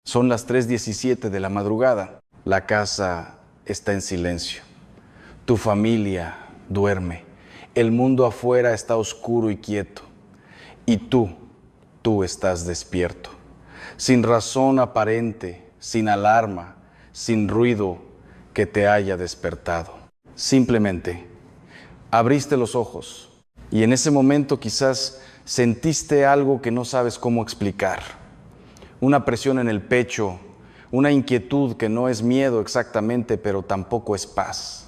Son las 3:17 de la madrugada. La casa está en silencio. Tu familia duerme. El mundo afuera está oscuro y quieto. Y tú estás despierto. Sin razón aparente, sin alarma, sin ruido que te haya despertado. Simplemente abriste los ojos y en ese momento quizás sentiste algo que no sabes cómo explicar. Una presión en el pecho, una inquietud que no es miedo exactamente, pero tampoco es paz.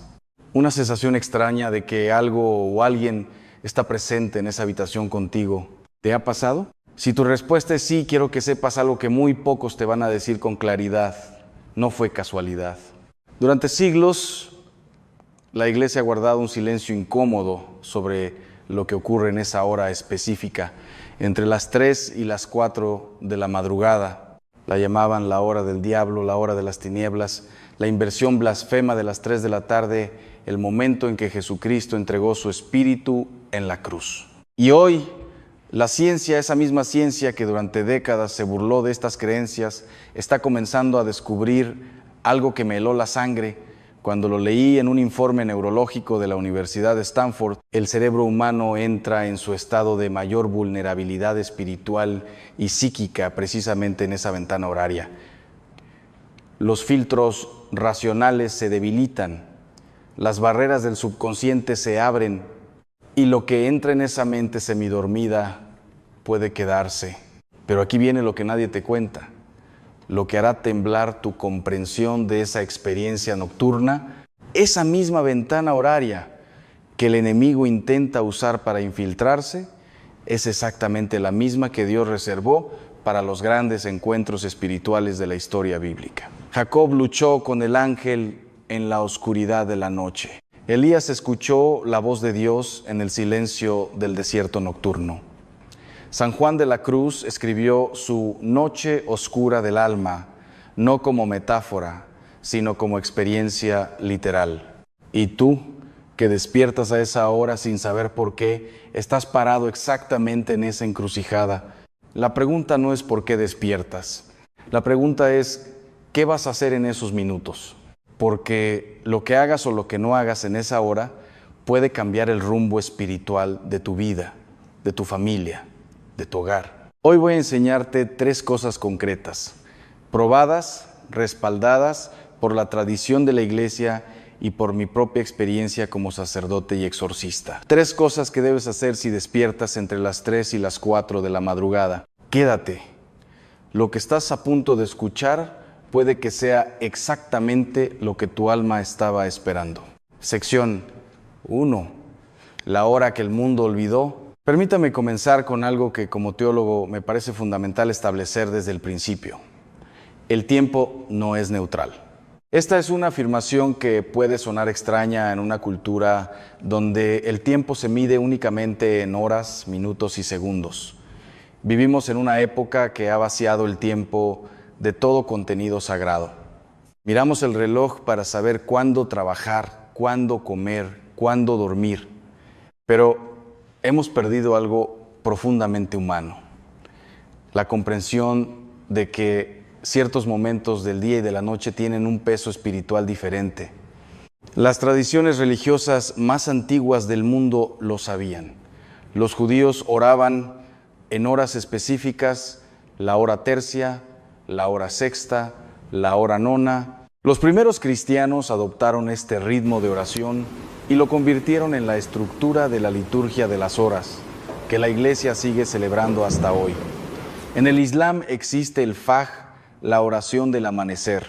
Una sensación extraña de que algo o alguien está presente en esa habitación contigo. ¿Te ha pasado? Si tu respuesta es sí, quiero que sepas algo que muy pocos te van a decir con claridad. No fue casualidad. Durante siglos, la Iglesia ha guardado un silencio incómodo sobre lo que ocurre en esa hora específica, entre las 3 y las 4 de la madrugada. La llamaban la hora del diablo, la hora de las tinieblas, la inversión blasfema de las 3 de la tarde, el momento en que Jesucristo entregó su espíritu en la cruz. Y hoy, la ciencia, esa misma ciencia que durante décadas se burló de estas creencias, está comenzando a descubrir algo que me heló la sangre cuando lo leí en un informe neurológico de la Universidad de Stanford. El cerebro humano entra en su estado de mayor vulnerabilidad espiritual y psíquica precisamente en esa ventana horaria. Los filtros racionales se debilitan, las barreras del subconsciente se abren y lo que entra en esa mente semidormida puede quedarse. Pero aquí viene lo que nadie te cuenta. Lo que hará temblar tu comprensión de esa experiencia nocturna, esa misma ventana horaria que el enemigo intenta usar para infiltrarse, es exactamente la misma que Dios reservó para los grandes encuentros espirituales de la historia bíblica. Jacob luchó con el ángel en la oscuridad de la noche. Elías escuchó la voz de Dios en el silencio del desierto nocturno. San Juan de la Cruz escribió su Noche Oscura del Alma, no como metáfora, sino como experiencia literal. Y tú, que despiertas a esa hora sin saber por qué, estás parado exactamente en esa encrucijada. La pregunta no es por qué despiertas. La pregunta es, ¿qué vas a hacer en esos minutos? Porque lo que hagas o lo que no hagas en esa hora puede cambiar el rumbo espiritual de tu vida, de tu familia, de tu hogar. Hoy voy a enseñarte 3 cosas concretas, probadas, respaldadas por la tradición de la Iglesia y por mi propia experiencia como sacerdote y exorcista. 3 cosas que debes hacer si despiertas entre las 3 y las 4 de la madrugada. Quédate. Lo que estás a punto de escuchar puede que sea exactamente lo que tu alma estaba esperando. Sección 1. La hora que el mundo olvidó. Permítame comenzar con algo que como teólogo me parece fundamental establecer desde el principio. El tiempo no es neutral. Esta es una afirmación que puede sonar extraña en una cultura donde el tiempo se mide únicamente en horas, minutos y segundos. Vivimos en una época que ha vaciado el tiempo de todo contenido sagrado. Miramos el reloj para saber cuándo trabajar, cuándo comer, cuándo dormir. Pero hemos perdido algo profundamente humano. La comprensión de que ciertos momentos del día y de la noche tienen un peso espiritual diferente. Las tradiciones religiosas más antiguas del mundo lo sabían. Los judíos oraban en horas específicas, la hora tercia, la hora sexta, la hora nona. Los primeros cristianos adoptaron este ritmo de oración y lo convirtieron en la estructura de la liturgia de las horas, que la Iglesia sigue celebrando hasta hoy. En el Islam existe el Fajr, la oración del amanecer.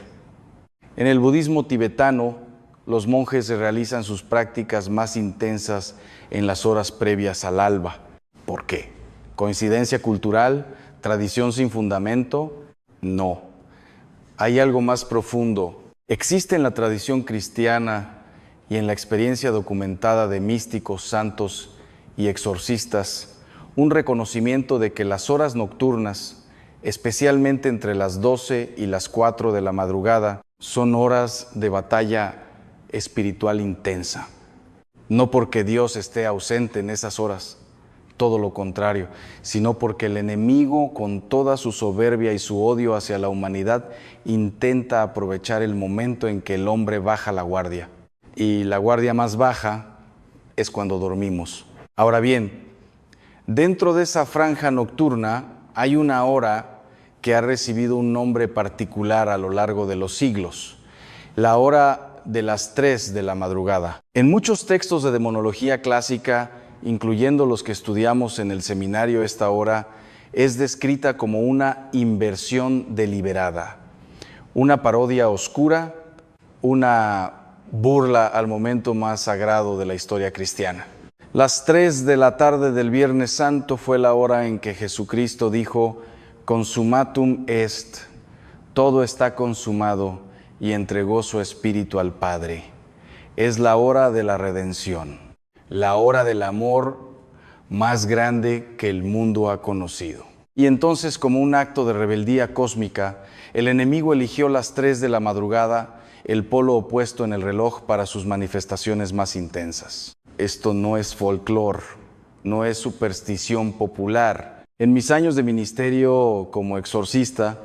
En el budismo tibetano, los monjes realizan sus prácticas más intensas en las horas previas al alba. ¿Por qué? ¿Coincidencia cultural? ¿Tradición sin fundamento? No. Hay algo más profundo. Existe en la tradición cristiana y en la experiencia documentada de místicos, santos y exorcistas, un reconocimiento de que las horas nocturnas, especialmente entre las 12 y las 4 de la madrugada, son horas de batalla espiritual intensa. No porque Dios esté ausente en esas horas, todo lo contrario, sino porque el enemigo, con toda su soberbia y su odio hacia la humanidad, intenta aprovechar el momento en que el hombre baja la guardia. Y la guardia más baja es cuando dormimos. Ahora bien, dentro de esa franja nocturna hay una hora que ha recibido un nombre particular a lo largo de los siglos, la hora de las 3 de la madrugada. En muchos textos de demonología clásica, incluyendo los que estudiamos en el seminario, esta hora es descrita como una inversión deliberada, una parodia oscura, una burla al momento más sagrado de la historia cristiana. Las 3 de la tarde del Viernes Santo fue la hora en que Jesucristo dijo: "Consumatum est", todo está consumado, y entregó su espíritu al Padre. Es la hora de la redención, la hora del amor más grande que el mundo ha conocido. Y entonces, como un acto de rebeldía cósmica, el enemigo eligió las 3 de la madrugada, el polo opuesto en el reloj, para sus manifestaciones más intensas. Esto no es folclore, no es superstición popular. En mis años de ministerio como exorcista,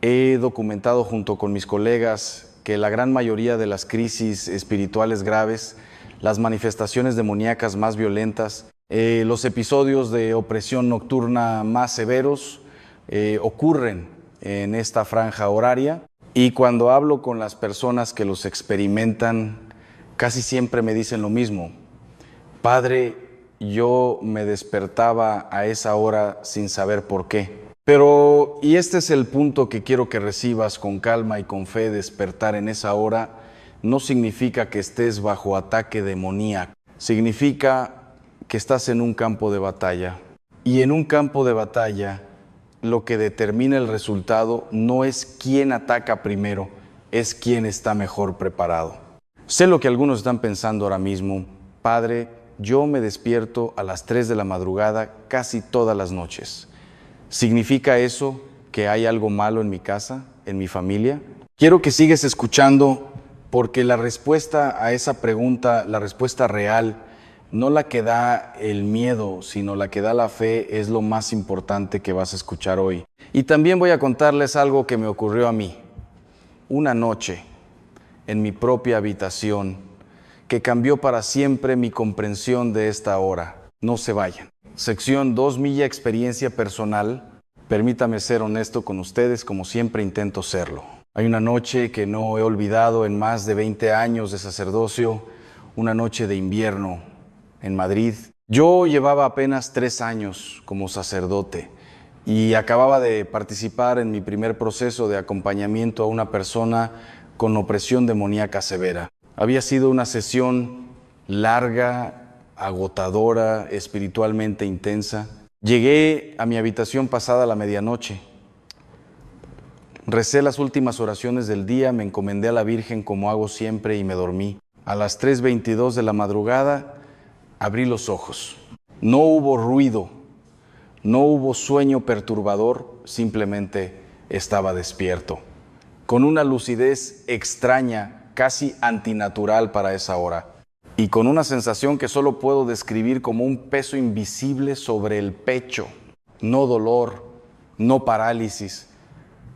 he documentado junto con mis colegas que la gran mayoría de las crisis espirituales graves, las manifestaciones demoníacas más violentas, los episodios de opresión nocturna más severos ocurren en esta franja horaria. Y cuando hablo con las personas que los experimentan, casi siempre me dicen lo mismo: "Padre, yo me despertaba a esa hora sin saber por qué". Pero, y este es el punto que quiero que recibas con calma y con fe: despertar en esa hora no significa que estés bajo ataque demoníaco. Significa que estás en un campo de batalla. Y en un campo de batalla, lo que determina el resultado no es quién ataca primero, es quién está mejor preparado. Sé lo que algunos están pensando ahora mismo: "Padre, yo me despierto a las 3 de la madrugada casi todas las noches. ¿Significa eso que hay algo malo en mi casa, en mi familia?". Quiero que sigas escuchando, porque la respuesta a esa pregunta, la respuesta real, no la que da el miedo, sino la que da la fe, es lo más importante que vas a escuchar hoy. Y también voy a contarles algo que me ocurrió a mí, una noche, en mi propia habitación, que cambió para siempre mi comprensión de esta hora. No se vayan. Sección 2, Milla experiencia personal. Permítame ser honesto con ustedes, como siempre intento serlo. Hay una noche que no he olvidado en más de 20 años de sacerdocio, una noche de invierno en Madrid. Yo llevaba apenas 3 años como sacerdote y acababa de participar en mi primer proceso de acompañamiento a una persona con opresión demoníaca severa. Había sido una sesión larga, agotadora, espiritualmente intensa. Llegué a mi habitación pasada la medianoche. Recé las últimas oraciones del día, me encomendé a la Virgen como hago siempre y me dormí. A las 3:22 de la madrugada abrí los ojos. No hubo ruido, no hubo sueño perturbador, simplemente estaba despierto, con una lucidez extraña, casi antinatural para esa hora, y con una sensación que solo puedo describir como un peso invisible sobre el pecho. No dolor, no parálisis,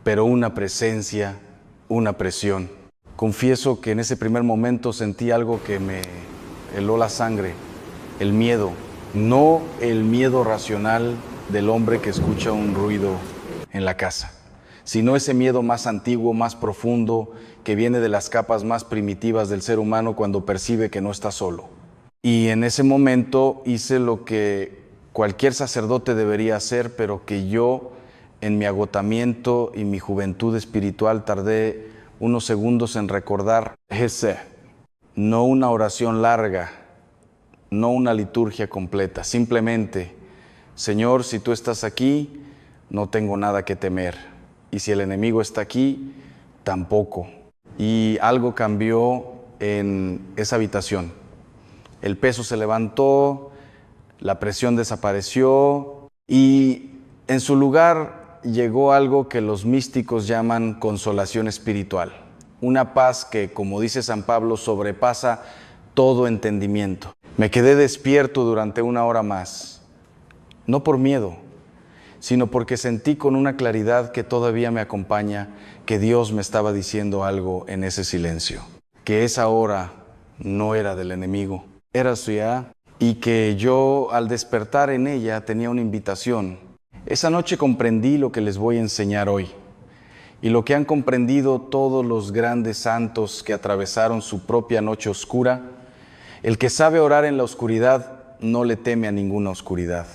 pero una presencia, una presión. Confieso que en ese primer momento sentí algo que me heló la sangre, el miedo, no el miedo racional del hombre que escucha un ruido en la casa, sino ese miedo más antiguo, más profundo, que viene de las capas más primitivas del ser humano cuando percibe que no está solo. Y en ese momento hice lo que cualquier sacerdote debería hacer, pero que yo, en mi agotamiento y mi juventud espiritual, tardé unos segundos en recordar. Ese, no una oración larga, no una liturgia completa, simplemente: Señor, si tú estás aquí, no tengo nada que temer, y si el enemigo está aquí, tampoco. Y algo cambió en esa habitación. El peso se levantó, la presión desapareció y en su lugar llegó algo que los místicos llaman consolación espiritual. Una paz que, como dice San Pablo, sobrepasa todo entendimiento. Me quedé despierto durante 1 hora más. no por miedo, sino porque sentí con una claridad que todavía me acompaña que Dios me estaba diciendo algo en ese silencio, que esa hora no era del enemigo, era suya, y que yo al despertar en ella tenía una invitación. Esa noche comprendí lo que les voy a enseñar hoy, y lo que han comprendido todos los grandes santos que atravesaron su propia noche oscura. El que sabe orar en la oscuridad no le teme a ninguna oscuridad.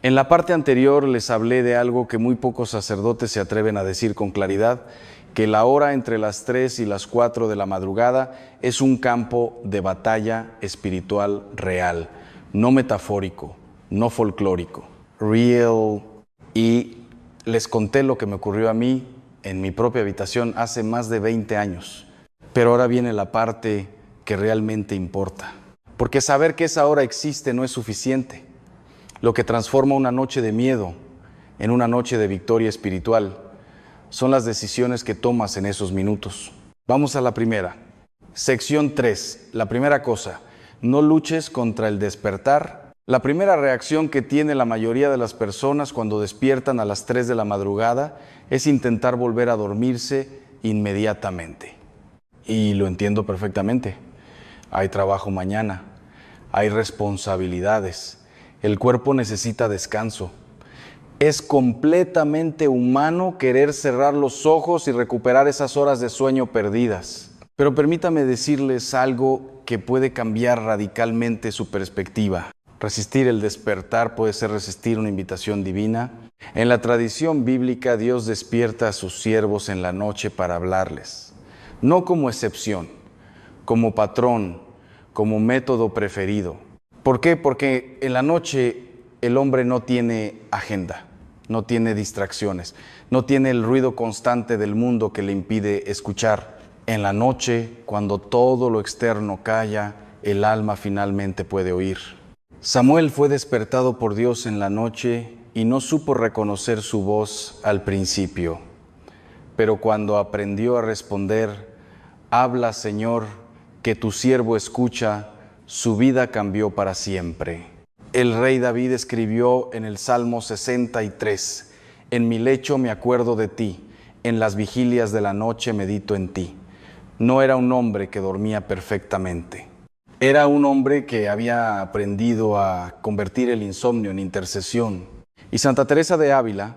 En la parte anterior les hablé de algo que muy pocos sacerdotes se atreven a decir con claridad, que la hora entre las 3 y las 4 de la madrugada es un campo de batalla espiritual real, no metafórico, no folclórico, real. Y les conté lo que me ocurrió a mí en mi propia habitación hace más de 20 años. Pero ahora viene la parte que realmente importa, porque saber que esa hora existe no es suficiente. Lo que transforma una noche de miedo en una noche de victoria espiritual son las decisiones que tomas en esos minutos. Vamos a la primera. Sección 3. La primera cosa, no luches contra el despertar. La primera reacción que tiene la mayoría de las personas cuando despiertan a las 3 de la madrugada es intentar volver a dormirse inmediatamente. Y lo entiendo perfectamente. Hay trabajo mañana, hay responsabilidades. El cuerpo necesita descanso. Es completamente humano querer cerrar los ojos y recuperar esas horas de sueño perdidas. Pero permítame decirles algo que puede cambiar radicalmente su perspectiva. Resistir el despertar puede ser resistir una invitación divina. En la tradición bíblica, Dios despierta a sus siervos en la noche para hablarles. No como excepción, como patrón, como método preferido. ¿Por qué? Porque en la noche el hombre no tiene agenda, no tiene distracciones, no tiene el ruido constante del mundo que le impide escuchar. En la noche, cuando todo lo externo calla, el alma finalmente puede oír. Samuel fue despertado por Dios en la noche y no supo reconocer su voz al principio. Pero cuando aprendió a responder, «Habla, Señor, que tu siervo escucha», su vida cambió para siempre. El rey David escribió en el Salmo 63, «En mi lecho me acuerdo de ti, en las vigilias de la noche medito en ti». No era un hombre que dormía perfectamente. Era un hombre que había aprendido a convertir el insomnio en intercesión. Y Santa Teresa de Ávila,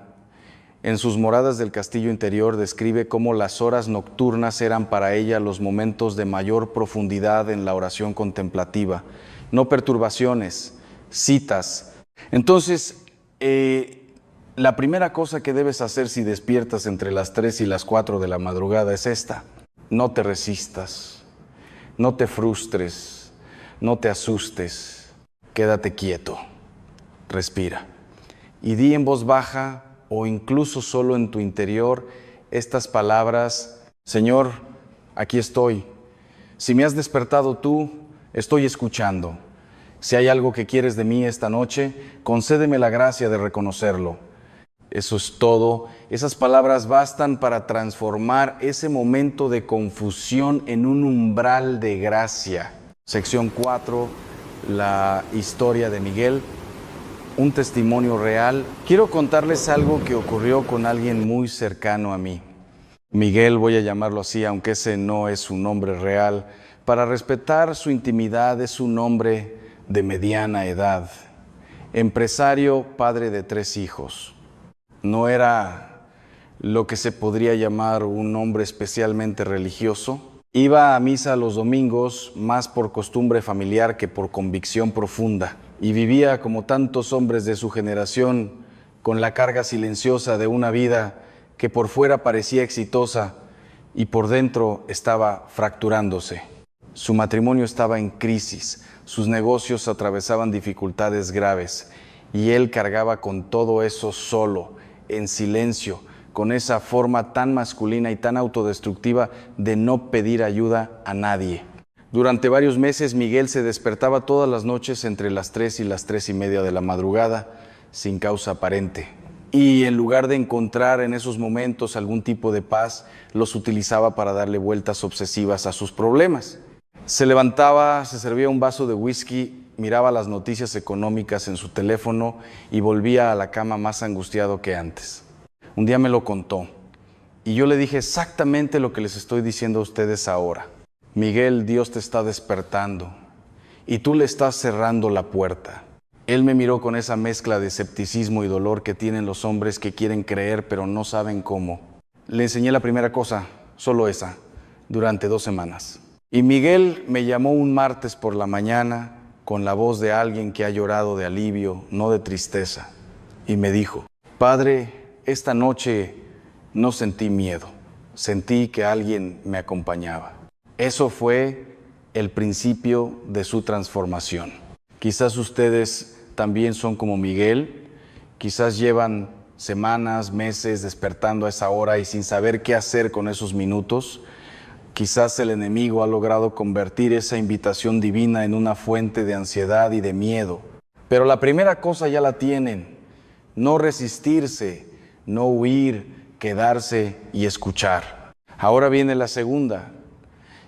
en sus Moradas del Castillo Interior, describe cómo las horas nocturnas eran para ella los momentos de mayor profundidad en la oración contemplativa, no perturbaciones, citas. Entonces, la primera cosa que debes hacer si despiertas entre las 3 y las 4 de la madrugada es esta: no te resistas, no te frustres, no te asustes, quédate quieto, respira y di en voz baja o incluso solo en tu interior estas palabras: Señor, aquí estoy. Si me has despertado tú, estoy escuchando. Si hay algo que quieres de mí esta noche, concédeme la gracia de reconocerlo. Eso es todo. Esas palabras bastan para transformar ese momento de confusión en un umbral de gracia. Sección 4, la historia de Miguel. Un testimonio real. Quiero contarles algo que ocurrió con alguien muy cercano a mí. Miguel, voy a llamarlo así, aunque ese no es su nombre real. Para respetar su intimidad, es un hombre de mediana edad. Empresario, padre de 3 hijos. No era lo que se podría llamar un hombre especialmente religioso. Iba a misa los domingos más por costumbre familiar que por convicción profunda. Y vivía como tantos hombres de su generación, con la carga silenciosa de una vida que por fuera parecía exitosa y por dentro estaba fracturándose. Su matrimonio estaba en crisis, sus negocios atravesaban dificultades graves y él cargaba con todo eso solo, en silencio, con esa forma tan masculina y tan autodestructiva de no pedir ayuda a nadie. Durante varios meses Miguel se despertaba todas las noches entre las 3 y las 3:30 de la madrugada, sin causa aparente. Y en lugar de encontrar en esos momentos algún tipo de paz, los utilizaba para darle vueltas obsesivas a sus problemas. Se levantaba, se servía un vaso de whisky miraba las noticias económicas en su teléfono y volvía a la cama más angustiado que antes. Un día me lo contó y yo le dije exactamente lo que les estoy diciendo a ustedes ahora. Miguel, Dios te está despertando y tú le estás cerrando la puerta. Él me miró con esa mezcla de escepticismo y dolor que tienen los hombres que quieren creer pero no saben cómo. Le enseñé la primera cosa, solo esa, durante 2 semanas. Y Miguel me llamó un martes por la mañana con la voz de alguien que ha llorado de alivio, no de tristeza. Y me dijo, Padre, esta noche no sentí miedo, sentí que alguien me acompañaba. Eso fue el principio de su transformación. Quizás ustedes también son como Miguel, quizás llevan semanas, meses despertando a esa hora y sin saber qué hacer con esos minutos. Quizás el enemigo ha logrado convertir esa invitación divina en una fuente de ansiedad y de miedo. Pero la primera cosa ya la tienen, no resistirse, no huir, quedarse y escuchar. Ahora viene la segunda,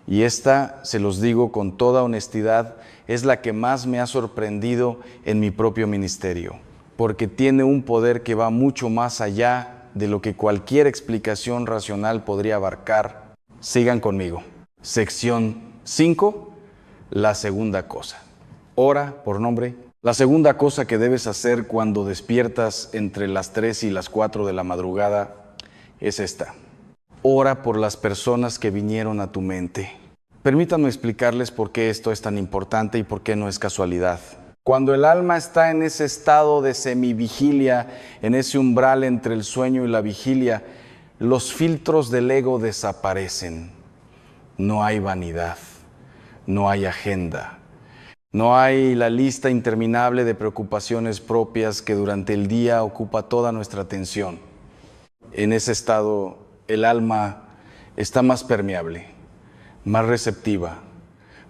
y esta, se los digo con toda honestidad, es la que más me ha sorprendido en mi propio ministerio, porque tiene un poder que va mucho más allá de lo que cualquier explicación racional podría abarcar. Sigan conmigo. Sección 5, la segunda cosa. Ora por nombre. La segunda cosa que debes hacer cuando despiertas entre las 3 y las 4 de la madrugada es esta. Ora por las personas que vinieron a tu mente. Permítanme explicarles por qué esto es tan importante y por qué no es casualidad. Cuando el alma está en ese estado de semivigilia, en ese umbral entre el sueño y la vigilia, los filtros del ego desaparecen. No hay vanidad, no hay agenda, no hay la lista interminable de preocupaciones propias que durante el día ocupa toda nuestra atención. En ese estado, el alma está más permeable, más receptiva,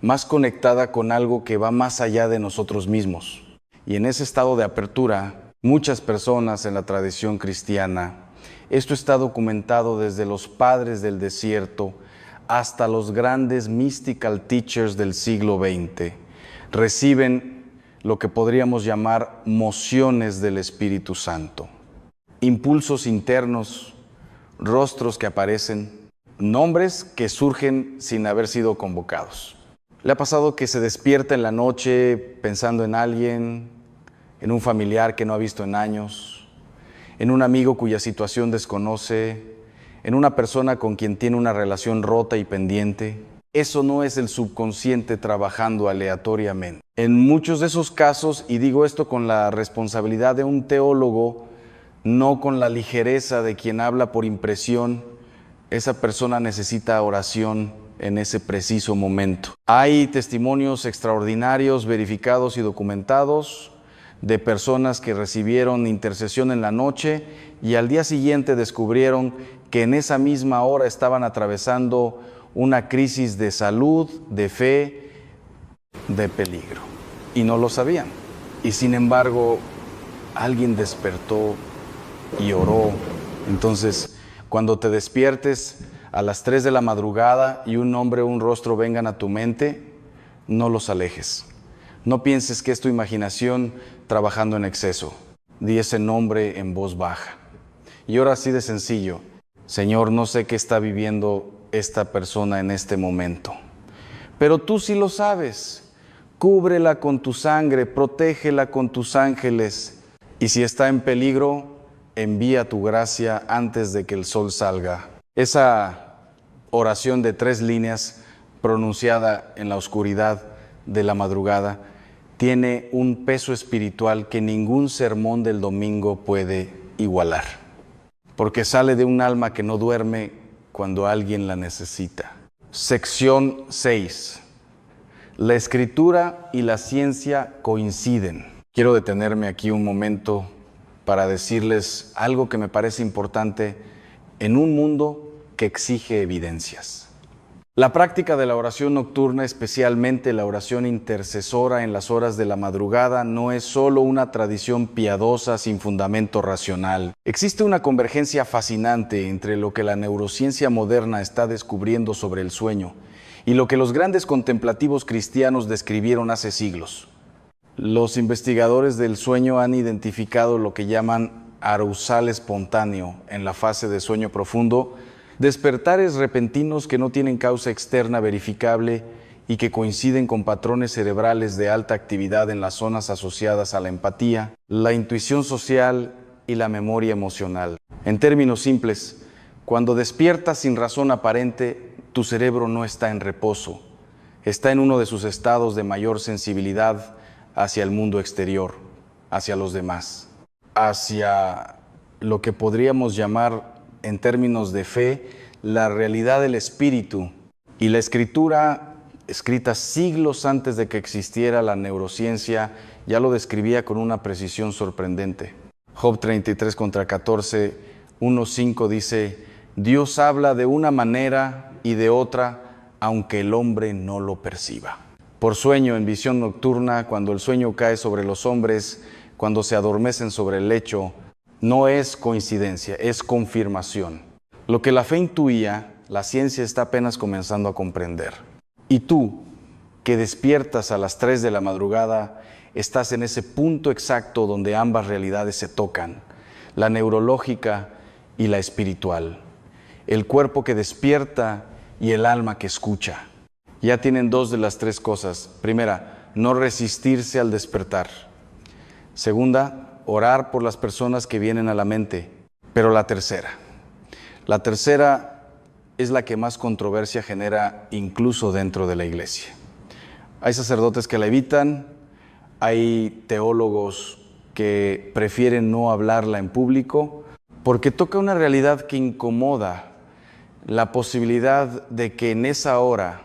más conectada con algo que va más allá de nosotros mismos. Y en ese estado de apertura, muchas personas en la tradición cristiana, esto está documentado desde los padres del desierto hasta los grandes mystical teachers del siglo XX, reciben lo que podríamos llamar mociones del Espíritu Santo, impulsos internos, rostros que aparecen, nombres que surgen sin haber sido convocados. ¿Le ha pasado que se despierta en la noche pensando en alguien, en un familiar que no ha visto en años, en un amigo cuya situación desconoce, en una persona con quien tiene una relación rota y pendiente? Eso no es el subconsciente trabajando aleatoriamente. En muchos de esos casos, y digo esto con la responsabilidad de un teólogo, no con la ligereza de quien habla por impresión, esa persona necesita oración en ese preciso momento. Hay testimonios extraordinarios, verificados y documentados, de personas que recibieron intercesión en la noche y al día siguiente descubrieron que en esa misma hora estaban atravesando una crisis de salud, de fe, de peligro. Y no lo sabían. Y sin embargo, alguien despertó y oró. Entonces, cuando te despiertes a las 3 de la madrugada y un nombre o un rostro vengan a tu mente, no los alejes. No pienses que es tu imaginación trabajando en exceso. Di ese nombre en voz baja. Y ahora así de sencillo, Señor, no sé qué está viviendo esta persona en este momento, pero tú sí lo sabes. Cúbrela con tu sangre, protégela con tus ángeles. Y si está en peligro, envía tu gracia antes de que el sol salga. Esa oración de 3 líneas pronunciada en la oscuridad de la madrugada tiene un peso espiritual que ningún sermón del domingo puede igualar, porque sale de un alma que no duerme cuando alguien la necesita. Sección 6. La escritura y la ciencia coinciden. Quiero detenerme aquí un momento para decirles algo que me parece importante en un mundo que exige evidencias. La práctica de la oración nocturna, especialmente la oración intercesora en las horas de la madrugada, no es solo una tradición piadosa sin fundamento racional. Existe una convergencia fascinante entre lo que la neurociencia moderna está descubriendo sobre el sueño y lo que los grandes contemplativos cristianos describieron hace siglos. Los investigadores del sueño han identificado lo que llaman arousal espontáneo en la fase de sueño profundo, despertares repentinos que no tienen causa externa verificable y que coinciden con patrones cerebrales de alta actividad en las zonas asociadas a la empatía, la intuición social y la memoria emocional. En términos simples, cuando despiertas sin razón aparente, tu cerebro no está en reposo, está en uno de sus estados de mayor sensibilidad hacia el mundo exterior, hacia los demás, hacia lo que podríamos llamar, en términos de fe, la realidad del espíritu. Y la escritura, escrita siglos antes de que existiera la neurociencia, ya lo describía con una precisión sorprendente. Job 33 contra 14, 1:5 dice: Dios habla de una manera y de otra, aunque el hombre no lo perciba. Por sueño, en visión nocturna, cuando el sueño cae sobre los hombres, cuando se adormecen sobre el lecho, no es coincidencia, es confirmación. Lo que la fe intuía, la ciencia está apenas comenzando a comprender. Y tú, que despiertas a las 3 de la madrugada, estás en ese punto exacto donde ambas realidades se tocan, la neurológica y la espiritual. El cuerpo que despierta y el alma que escucha. Ya tienen 2 de las 3 cosas. Primera, no resistirse al despertar. Segunda, orar por las personas que vienen a la mente. Pero la tercera es la que más controversia genera incluso dentro de la iglesia. Hay sacerdotes que la evitan, hay teólogos que prefieren no hablarla en público, porque toca una realidad que incomoda la posibilidad de que en esa hora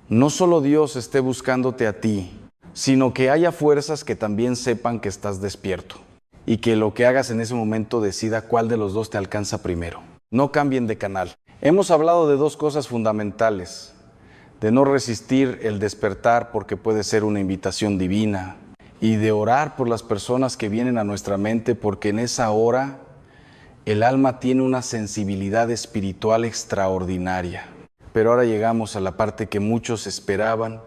no solo Dios esté buscándote a ti, sino que haya fuerzas que también sepan que estás despierto y que lo que hagas en ese momento decida cuál de los dos te alcanza primero. No cambien de canal. Hemos hablado de 2 cosas fundamentales: de no resistir el despertar porque puede ser una invitación divina, y de orar por las personas que vienen a nuestra mente porque en esa hora el alma tiene una sensibilidad espiritual extraordinaria. Pero ahora llegamos a la parte que muchos esperaban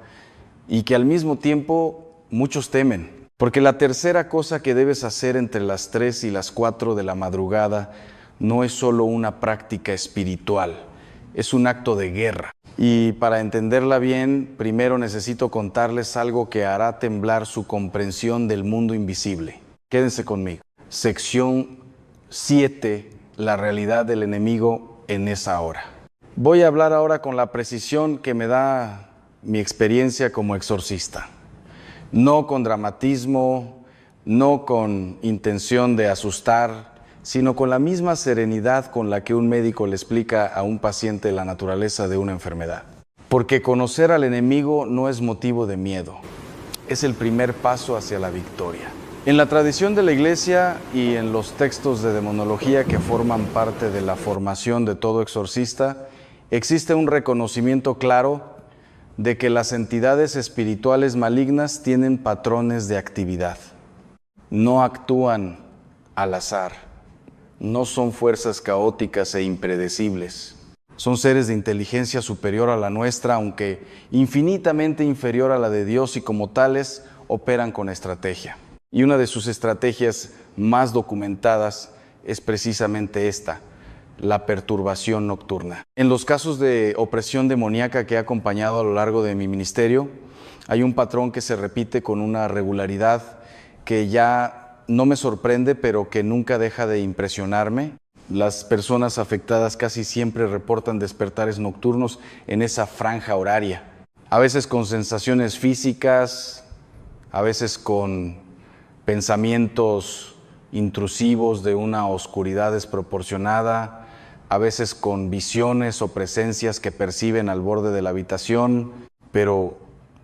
y que al mismo tiempo muchos temen. Porque la tercera cosa que debes hacer entre las 3 y las 4 de la madrugada no es solo una práctica espiritual, es un acto de guerra. Y para entenderla bien, primero necesito contarles algo que hará temblar su comprensión del mundo invisible. Quédense conmigo. Sección 7, la realidad del enemigo en esa hora. Voy a hablar ahora con la precisión que me da mi experiencia como exorcista. No con dramatismo, no con intención de asustar, sino con la misma serenidad con la que un médico le explica a un paciente la naturaleza de una enfermedad. Porque conocer al enemigo no es motivo de miedo, es el primer paso hacia la victoria. En la tradición de la Iglesia y en los textos de demonología que forman parte de la formación de todo exorcista, existe un reconocimiento claro de que las entidades espirituales malignas tienen patrones de actividad. No actúan al azar, no son fuerzas caóticas e impredecibles. Son seres de inteligencia superior a la nuestra, aunque infinitamente inferior a la de Dios, y como tales operan con estrategia. Y una de sus estrategias más documentadas es precisamente esta: la perturbación nocturna. En los casos de opresión demoníaca que he acompañado a lo largo de mi ministerio, hay un patrón que se repite con una regularidad que ya no me sorprende, pero que nunca deja de impresionarme. Las personas afectadas casi siempre reportan despertares nocturnos en esa franja horaria, a veces con sensaciones físicas, a veces con pensamientos intrusivos de una oscuridad desproporcionada, a veces con visiones o presencias que perciben al borde de la habitación. Pero,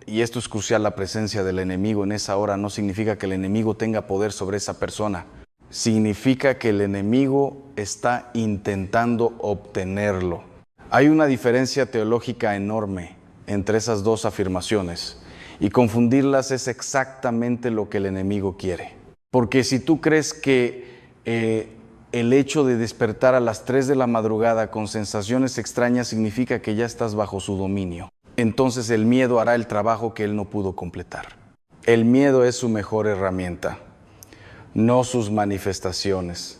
y esto es crucial, la presencia del enemigo en esa hora no significa que el enemigo tenga poder sobre esa persona. Significa que el enemigo está intentando obtenerlo. Hay una diferencia teológica enorme entre esas 2 afirmaciones, y confundirlas es exactamente lo que el enemigo quiere. Porque si tú crees que el hecho de despertar a las 3 de la madrugada con sensaciones extrañas significa que ya estás bajo su dominio, entonces el miedo hará el trabajo que él no pudo completar. El miedo es su mejor herramienta, no sus manifestaciones,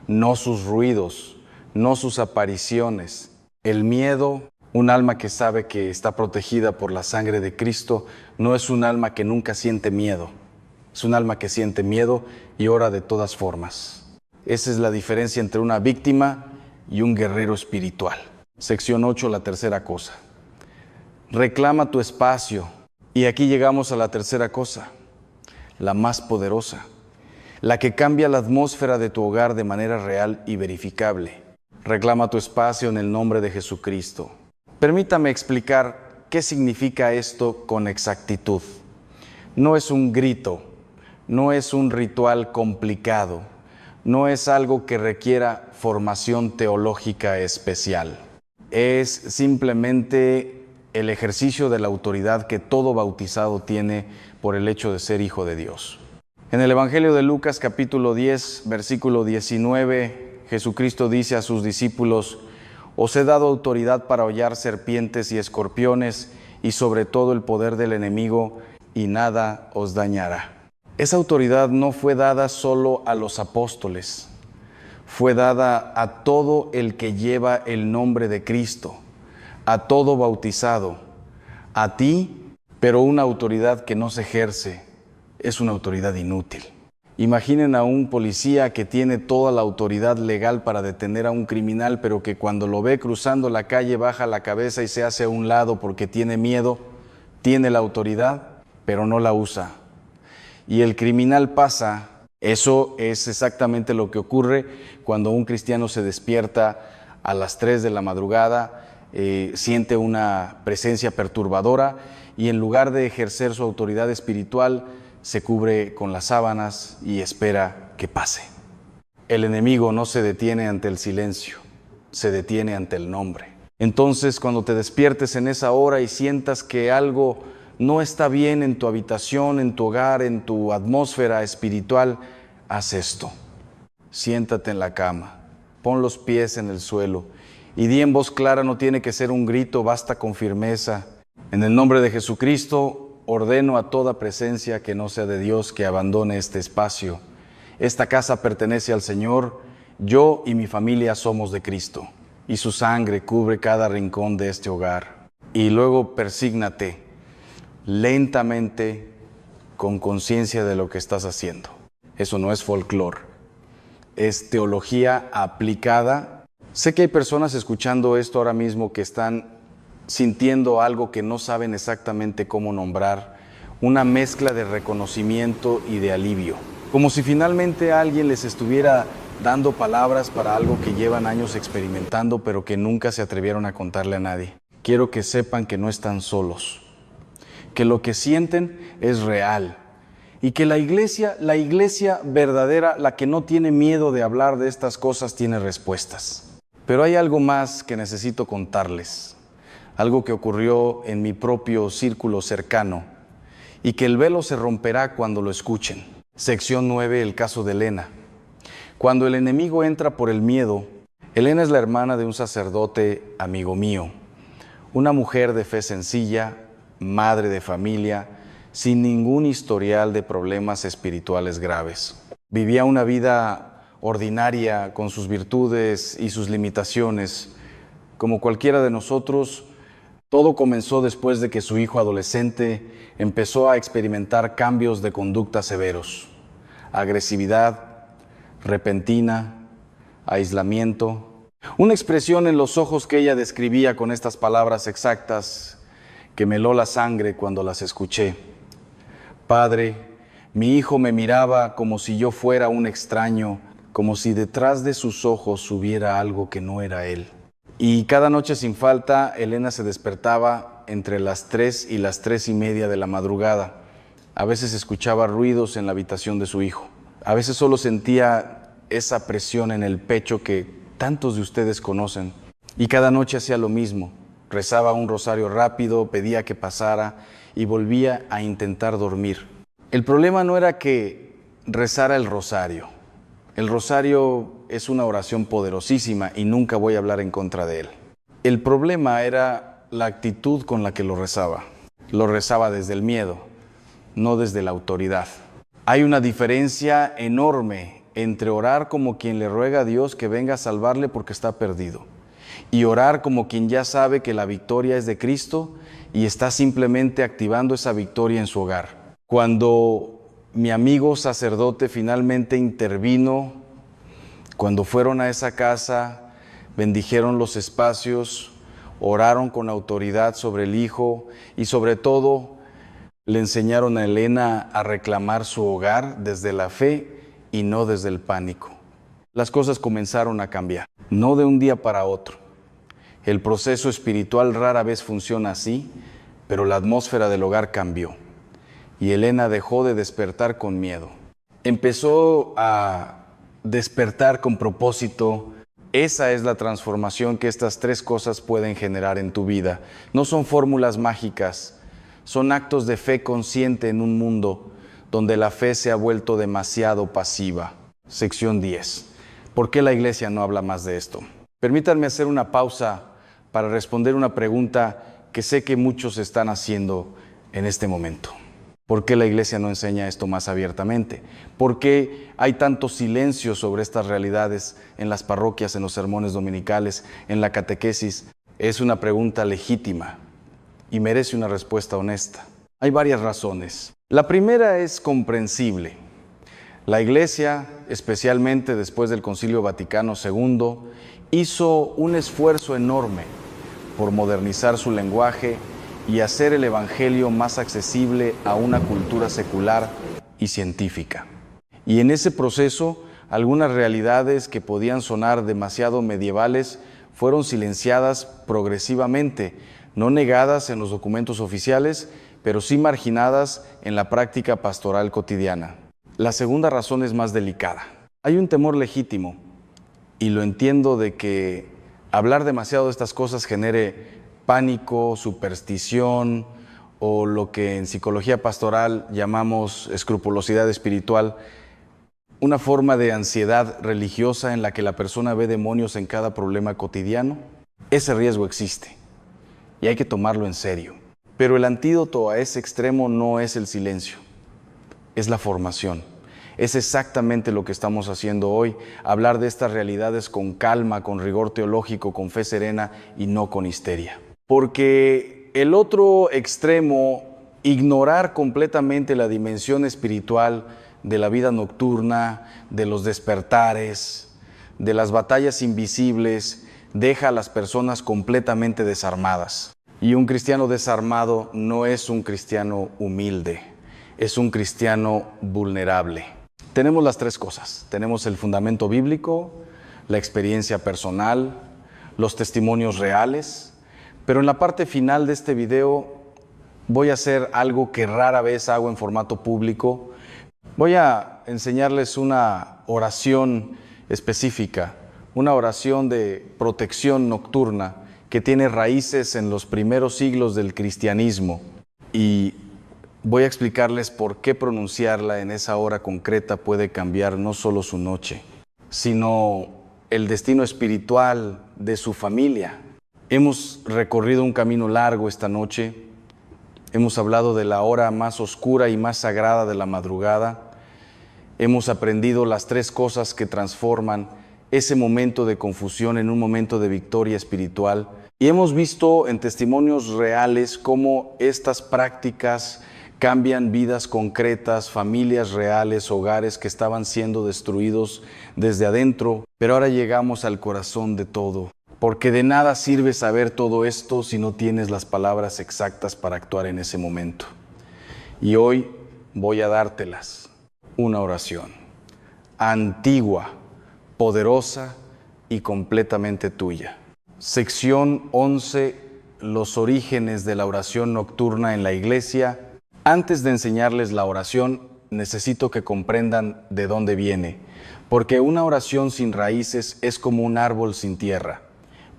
no sus ruidos, no sus apariciones. El miedo, un alma que sabe que está protegida por la sangre de Cristo, no es un alma que nunca siente miedo. Es un alma que siente miedo y ora de todas formas. Esa es la diferencia entre una víctima y un guerrero espiritual. Sección 8, la tercera cosa. Reclama tu espacio. Y aquí llegamos a la tercera cosa, la más poderosa, la que cambia la atmósfera de tu hogar de manera real y verificable. Reclama tu espacio en el nombre de Jesucristo. Permítame explicar qué significa esto con exactitud. No es un grito, no es un ritual complicado, no es algo que requiera formación teológica especial. Es simplemente el ejercicio de la autoridad que todo bautizado tiene por el hecho de ser hijo de Dios. En el Evangelio de Lucas capítulo 10, versículo 19, Jesucristo dice a sus discípulos: os he dado autoridad para hollar serpientes y escorpiones y sobre todo el poder del enemigo, y nada os dañará. Esa autoridad no fue dada solo a los apóstoles, fue dada a todo el que lleva el nombre de Cristo, a todo bautizado, a ti, pero una autoridad que no se ejerce es una autoridad inútil. Imaginen a un policía que tiene toda la autoridad legal para detener a un criminal, pero que cuando lo ve cruzando la calle baja la cabeza y se hace a un lado porque tiene miedo. Tiene la autoridad, pero no la usa. Y el criminal pasa. Eso es exactamente lo que ocurre cuando un cristiano se despierta a las 3 de la madrugada, siente una presencia perturbadora y en lugar de ejercer su autoridad espiritual, se cubre con las sábanas y espera que pase. El enemigo no se detiene ante el silencio, se detiene ante el nombre. Entonces, cuando te despiertes en esa hora y sientas que algo no está bien en tu habitación, en tu hogar, en tu atmósfera espiritual, haz esto. Siéntate en la cama, pon los pies en el suelo y di en voz clara, no tiene que ser un grito, basta con firmeza. En el nombre de Jesucristo, ordeno a toda presencia que no sea de Dios que abandone este espacio. Esta casa pertenece al Señor, yo y mi familia somos de Cristo, y su sangre cubre cada rincón de este hogar. Y luego persígnate, lentamente, con conciencia de lo que estás haciendo. Eso no es folclore, es teología aplicada. Sé que hay personas escuchando esto ahora mismo que están sintiendo algo que no saben exactamente cómo nombrar, una mezcla de reconocimiento y de alivio, como si finalmente alguien les estuviera dando palabras para algo que llevan años experimentando, pero que nunca se atrevieron a contarle a nadie. Quiero que sepan que no están solos, que lo que sienten es real y que la iglesia verdadera, la que no tiene miedo de hablar de estas cosas, tiene respuestas. Pero hay algo más que necesito contarles, algo que ocurrió en mi propio círculo cercano y que el velo se romperá cuando lo escuchen. Sección 9, el caso de Elena. Cuando el enemigo entra por el miedo, Elena es la hermana de un sacerdote amigo mío, una mujer de fe sencilla, madre de familia, sin ningún historial de problemas espirituales graves. Vivía una vida ordinaria con sus virtudes y sus limitaciones. Como cualquiera de nosotros, todo comenzó después de que su hijo adolescente empezó a experimentar cambios de conducta severos: agresividad repentina, aislamiento. Una expresión en los ojos que ella describía con estas palabras exactas que me heló la sangre cuando las escuché: Padre, mi hijo me miraba como si yo fuera un extraño, como si detrás de sus ojos hubiera algo que no era él. Y cada noche sin falta, Elena se despertaba entre las 3 y las 3:30 de la madrugada. A veces escuchaba ruidos en la habitación de su hijo. A veces solo sentía esa presión en el pecho que tantos de ustedes conocen. Y cada noche hacía lo mismo. Rezaba un rosario rápido, pedía que pasara y volvía a intentar dormir. El problema no era que rezara el rosario. El rosario es una oración poderosísima y nunca voy a hablar en contra de él. El problema era la actitud con la que lo rezaba. Lo rezaba desde el miedo, no desde la autoridad. Hay una diferencia enorme entre orar como quien le ruega a Dios que venga a salvarle porque está perdido, y orar como quien ya sabe que la victoria es de Cristo y está simplemente activando esa victoria en su hogar. Cuando mi amigo sacerdote finalmente intervino, cuando fueron a esa casa, bendijeron los espacios, oraron con autoridad sobre el hijo y sobre todo le enseñaron a Elena a reclamar su hogar desde la fe y no desde el pánico. Las cosas comenzaron a cambiar, no de un día para otro. El proceso espiritual rara vez funciona así, pero la atmósfera del hogar cambió y Elena dejó de despertar con miedo. Empezó a despertar con propósito. Esa es la transformación que estas tres cosas pueden generar en tu vida. No son fórmulas mágicas, son actos de fe consciente en un mundo donde la fe se ha vuelto demasiado pasiva. Sección 10. ¿Por qué la iglesia no habla más de esto? Permítanme hacer una pausa para responder una pregunta que sé que muchos están haciendo en este momento. ¿Por qué la iglesia no enseña esto más abiertamente? ¿Por qué hay tanto silencio sobre estas realidades en las parroquias, en los sermones dominicales, en la catequesis? Es una pregunta legítima y merece una respuesta honesta. Hay varias razones. La primera es comprensible. La iglesia, especialmente después del Concilio Vaticano II, hizo un esfuerzo enorme por modernizar su lenguaje y hacer el evangelio más accesible a una cultura secular y científica. Y en ese proceso, algunas realidades que podían sonar demasiado medievales fueron silenciadas progresivamente, no negadas en los documentos oficiales, pero sí marginadas en la práctica pastoral cotidiana. La segunda razón es más delicada. Hay un temor legítimo, y lo entiendo, de que hablar demasiado de estas cosas genere pánico, superstición o lo que en psicología pastoral llamamos escrupulosidad espiritual, una forma de ansiedad religiosa en la que la persona ve demonios en cada problema cotidiano. Ese riesgo existe y hay que tomarlo en serio. Pero el antídoto a ese extremo no es el silencio, es la formación. Es exactamente lo que estamos haciendo hoy, hablar de estas realidades con calma, con rigor teológico, con fe serena y no con histeria. Porque el otro extremo, ignorar completamente la dimensión espiritual de la vida nocturna, de los despertares, de las batallas invisibles, deja a las personas completamente desarmadas. Y un cristiano desarmado no es un cristiano humilde, es un cristiano vulnerable. Tenemos las tres cosas. Tenemos el fundamento bíblico, la experiencia personal, los testimonios reales. Pero en la parte final de este video voy a hacer algo que rara vez hago en formato público. Voy a enseñarles una oración específica, una oración de protección nocturna que tiene raíces en los primeros siglos del cristianismo. Y voy a explicarles por qué pronunciarla en esa hora concreta puede cambiar no solo su noche, sino el destino espiritual de su familia. Hemos recorrido un camino largo esta noche. Hemos hablado de la hora más oscura y más sagrada de la madrugada. Hemos aprendido las tres cosas que transforman ese momento de confusión en un momento de victoria espiritual. Y hemos visto en testimonios reales cómo estas prácticas cambian vidas concretas, familias reales, hogares que estaban siendo destruidos desde adentro. Pero ahora llegamos al corazón de todo. Porque de nada sirve saber todo esto si no tienes las palabras exactas para actuar en ese momento. Y hoy voy a dártelas. Una oración antigua, poderosa y completamente tuya. Sección 11. Los orígenes de la oración nocturna en la iglesia. Antes de enseñarles la oración, necesito que comprendan de dónde viene. Porque una oración sin raíces es como un árbol sin tierra.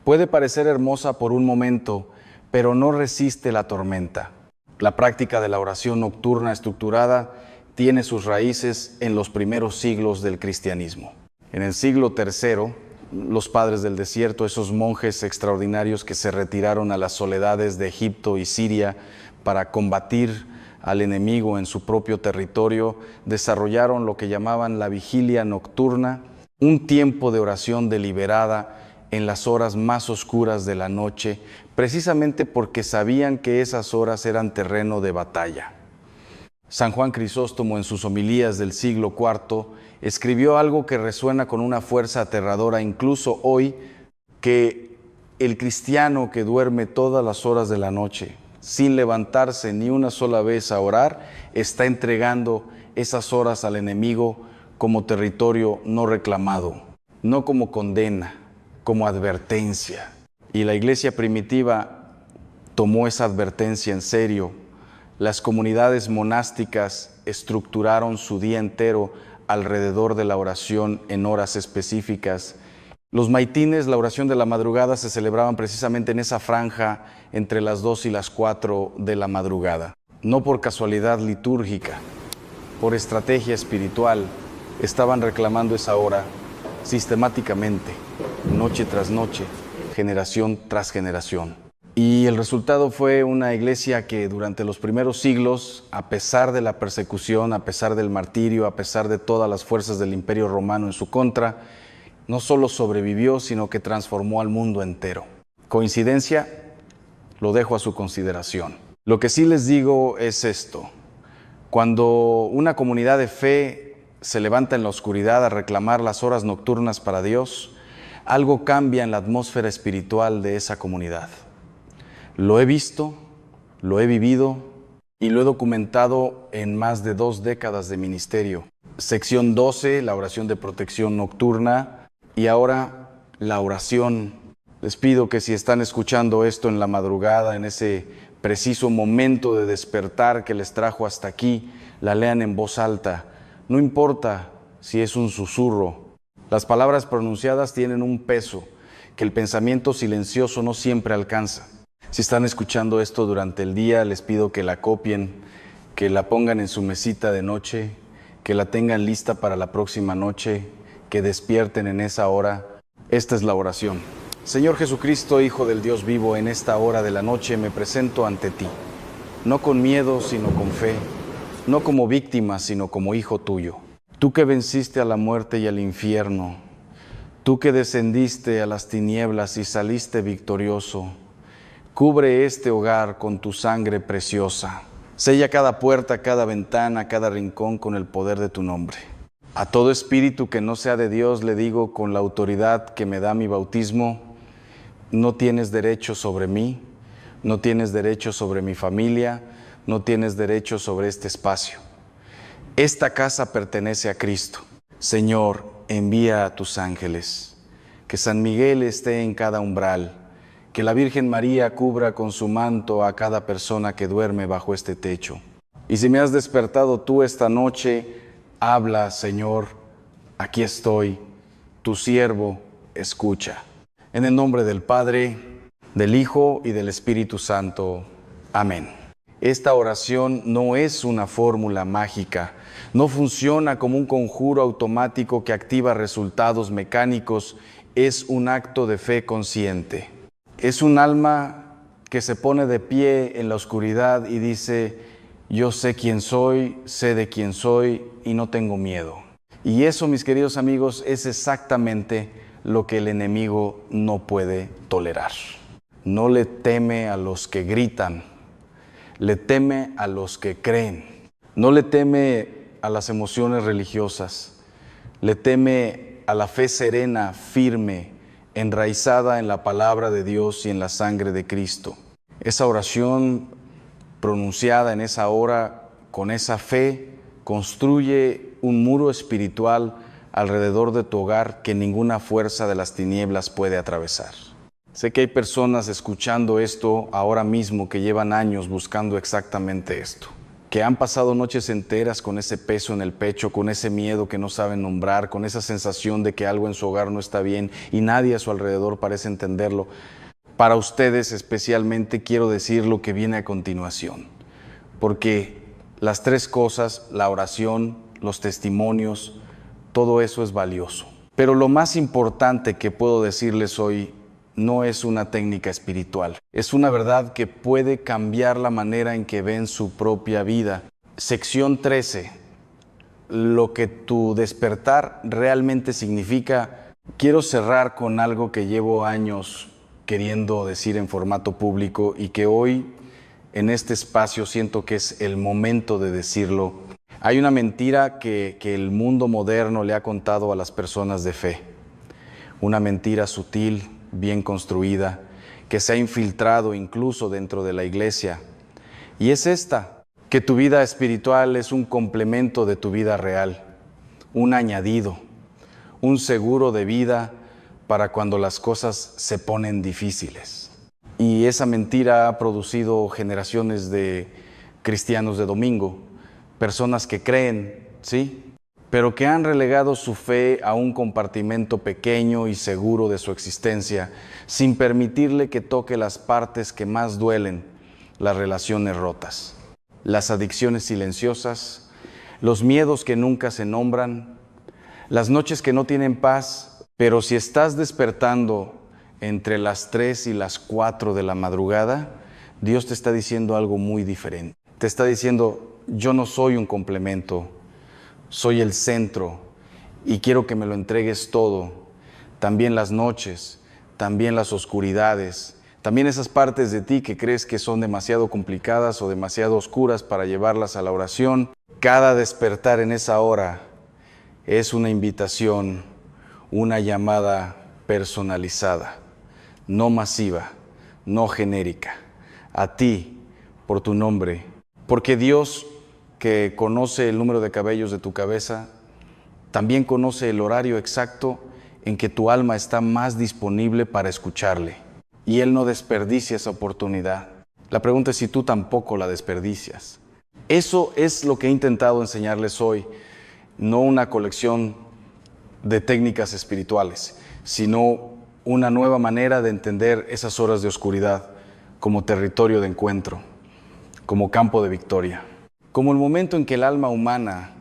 Puede parecer hermosa por un momento, pero no resiste la tormenta. La práctica de la oración nocturna estructurada tiene sus raíces en los primeros siglos del cristianismo. En el siglo III, los padres del desierto, esos monjes extraordinarios que se retiraron a las soledades de Egipto y Siria para combatir al enemigo en su propio territorio, desarrollaron lo que llamaban la vigilia nocturna, un tiempo de oración deliberada en las horas más oscuras de la noche, precisamente porque sabían que esas horas eran terreno de batalla. San Juan Crisóstomo, en sus homilías del siglo IV, escribió algo que resuena con una fuerza aterradora incluso hoy, que el cristiano que duerme todas las horas de la noche, sin levantarse ni una sola vez a orar, está entregando esas horas al enemigo como territorio no reclamado, no como condena, como advertencia. Y la iglesia primitiva tomó esa advertencia en serio. Las comunidades monásticas estructuraron su día entero alrededor de la oración en horas específicas. Los maitines, la oración de la madrugada, se celebraban precisamente en esa franja entre las 2 y las 4 de la madrugada. No por casualidad litúrgica, por estrategia espiritual, estaban reclamando esa hora sistemáticamente, noche tras noche, generación tras generación. Y el resultado fue una iglesia que durante los primeros siglos, a pesar de la persecución, a pesar del martirio, a pesar de todas las fuerzas del Imperio Romano en su contra, no solo sobrevivió, sino que transformó al mundo entero. ¿Coincidencia? Lo dejo a su consideración. Lo que sí les digo es esto: cuando una comunidad de fe se levanta en la oscuridad a reclamar las horas nocturnas para Dios, algo cambia en la atmósfera espiritual de esa comunidad. Lo he visto, lo he vivido y lo he documentado en más de 2 décadas de ministerio. Sección 12, la oración de protección nocturna, y ahora la oración. Les pido que si están escuchando esto en la madrugada, en ese preciso momento de despertar que les trajo hasta aquí, la lean en voz alta. No importa si es un susurro. Las palabras pronunciadas tienen un peso que el pensamiento silencioso no siempre alcanza. Si están escuchando esto durante el día, les pido que la copien, que la pongan en su mesita de noche, que la tengan lista para la próxima noche, que despierten en esa hora. Esta es la oración. Señor Jesucristo, Hijo del Dios vivo, en esta hora de la noche me presento ante ti, no con miedo, sino con fe, no como víctima, sino como hijo tuyo. Tú que venciste a la muerte y al infierno, tú que descendiste a las tinieblas y saliste victorioso, cubre este hogar con tu sangre preciosa. Sella cada puerta, cada ventana, cada rincón con el poder de tu nombre. A todo espíritu que no sea de Dios le digo con la autoridad que me da mi bautismo: no tienes derecho sobre mí, no tienes derecho sobre mi familia, no tienes derecho sobre este espacio. Esta casa pertenece a Cristo. Señor, envía a tus ángeles, que San Miguel esté en cada umbral, que la Virgen María cubra con su manto a cada persona que duerme bajo este techo. Y si me has despertado tú esta noche, habla, Señor, aquí estoy, tu siervo, escucha. En el nombre del Padre, del Hijo y del Espíritu Santo. Amén. Esta oración no es una fórmula mágica, no funciona como un conjuro automático que activa resultados mecánicos, es un acto de fe consciente. Es un alma que se pone de pie en la oscuridad y dice: yo sé quién soy, sé de quién soy y no tengo miedo. Y eso, mis queridos amigos, es exactamente lo que el enemigo no puede tolerar. No le teme a los que gritan, le teme a los que creen. No le teme a las emociones religiosas, le teme a la fe serena, firme, enraizada en la palabra de Dios y en la sangre de Cristo. Esa oración pronunciada en esa hora, con esa fe, construye un muro espiritual alrededor de tu hogar que ninguna fuerza de las tinieblas puede atravesar. Sé que hay personas escuchando esto ahora mismo que llevan años buscando exactamente esto, que han pasado noches enteras con ese peso en el pecho, con ese miedo que no saben nombrar, con esa sensación de que algo en su hogar no está bien y nadie a su alrededor parece entenderlo. Para ustedes especialmente quiero decir lo que viene a continuación, porque las 3 cosas, la oración, los testimonios, todo eso es valioso. Pero lo más importante que puedo decirles hoy no es una técnica espiritual. Es una verdad que puede cambiar la manera en que ven su propia vida. Sección 13. Lo que tu despertar realmente significa. Quiero cerrar con algo que llevo años queriendo decir en formato público y que hoy en este espacio siento que es el momento de decirlo. Hay una mentira que el mundo moderno le ha contado a las personas de fe. Una mentira sutil, bien construida, que se ha infiltrado incluso dentro de la iglesia. Y es esta, que tu vida espiritual es un complemento de tu vida real, un añadido, un seguro de vida para cuando las cosas se ponen difíciles. Y esa mentira ha producido generaciones de cristianos de domingo, personas que creen, ¿sí?, pero que han relegado su fe a un compartimento pequeño y seguro de su existencia, sin permitirle que toque las partes que más duelen, las relaciones rotas, las adicciones silenciosas, los miedos que nunca se nombran, las noches que no tienen paz. Pero si estás despertando entre las 3 y las 4 de la madrugada, Dios te está diciendo algo muy diferente. Te está diciendo, yo no soy un complemento, soy el centro y quiero que me lo entregues todo. También las noches, también las oscuridades, también esas partes de ti que crees que son demasiado complicadas o demasiado oscuras para llevarlas a la oración. Cada despertar en esa hora es una invitación, una llamada personalizada, no masiva, no genérica, a ti, por tu nombre, porque Dios, que conoce el número de cabellos de tu cabeza, también conoce el horario exacto en que tu alma está más disponible para escucharle, y Él no desperdicia esa oportunidad. La pregunta es si tú tampoco la desperdicias. Eso es lo que he intentado enseñarles hoy, no una colección de técnicas espirituales, sino una nueva manera de entender esas horas de oscuridad como territorio de encuentro, como campo de victoria, como el momento en que el alma humana,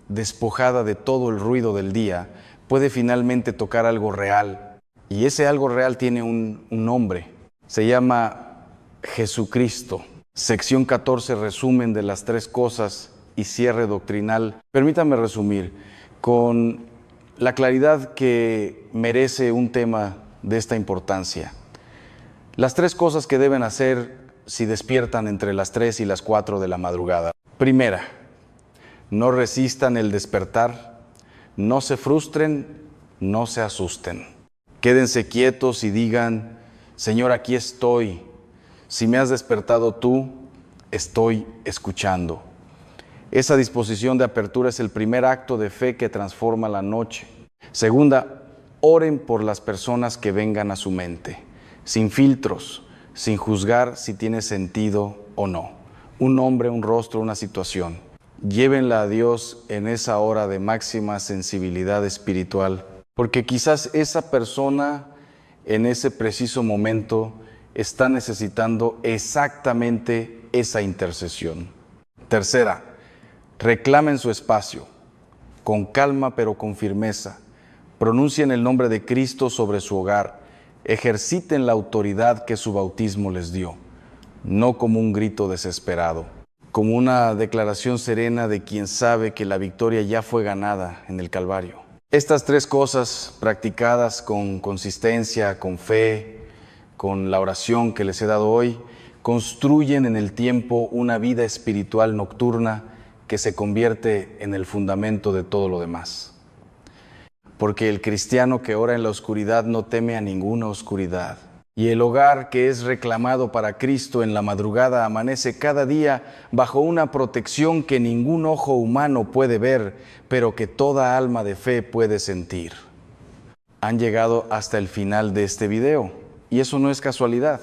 despojada de todo el ruido del día, puede finalmente tocar algo real. Y ese algo real tiene un nombre, se llama Jesucristo. Sección 14, resumen de las 3 cosas y cierre doctrinal. Permítame resumir con la claridad que merece un tema de esta importancia. Las 3 cosas que deben hacer si despiertan entre las 3 y las 4 de la madrugada. Primera, no resistan el despertar, no se frustren, no se asusten. Quédense quietos y digan, Señor, aquí estoy. Si me has despertado tú, estoy escuchando. Esa disposición de apertura es el primer acto de fe que transforma la noche. Segunda, oren por las personas que vengan a su mente, sin filtros, sin juzgar si tiene sentido o no. Un nombre, un rostro, una situación. Llévenla a Dios en esa hora de máxima sensibilidad espiritual, porque quizás esa persona en ese preciso momento está necesitando exactamente esa intercesión. Tercera, reclamen su espacio, con calma pero con firmeza. Pronuncien el nombre de Cristo sobre su hogar. Ejerciten la autoridad que su bautismo les dio, no como un grito desesperado, como una declaración serena de quien sabe que la victoria ya fue ganada en el Calvario. Estas 3 cosas practicadas con consistencia, con fe, con la oración que les he dado hoy, construyen en el tiempo una vida espiritual nocturna que se convierte en el fundamento de todo lo demás. Porque el cristiano que ora en la oscuridad no teme a ninguna oscuridad. Y el hogar que es reclamado para Cristo en la madrugada amanece cada día bajo una protección que ningún ojo humano puede ver, pero que toda alma de fe puede sentir. Han llegado hasta el final de este video, y eso no es casualidad.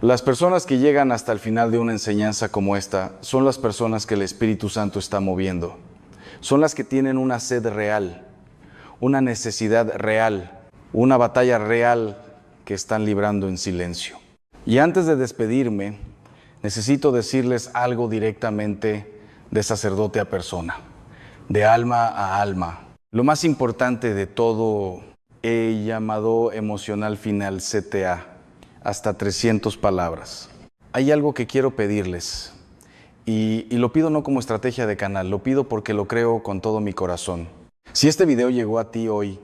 Las personas que llegan hasta el final de una enseñanza como esta son las personas que el Espíritu Santo está moviendo. Son las que tienen una sed real, una necesidad real, una batalla real que están librando en silencio. Y antes de despedirme, necesito decirles algo directamente de sacerdote a persona, de alma a alma. Lo más importante de todo he llamado emocional final, CTA, hasta 300 palabras. Hay algo que quiero pedirles, y lo pido no como estrategia de canal, lo pido porque lo creo con todo mi corazón. Si este video llegó a ti hoy,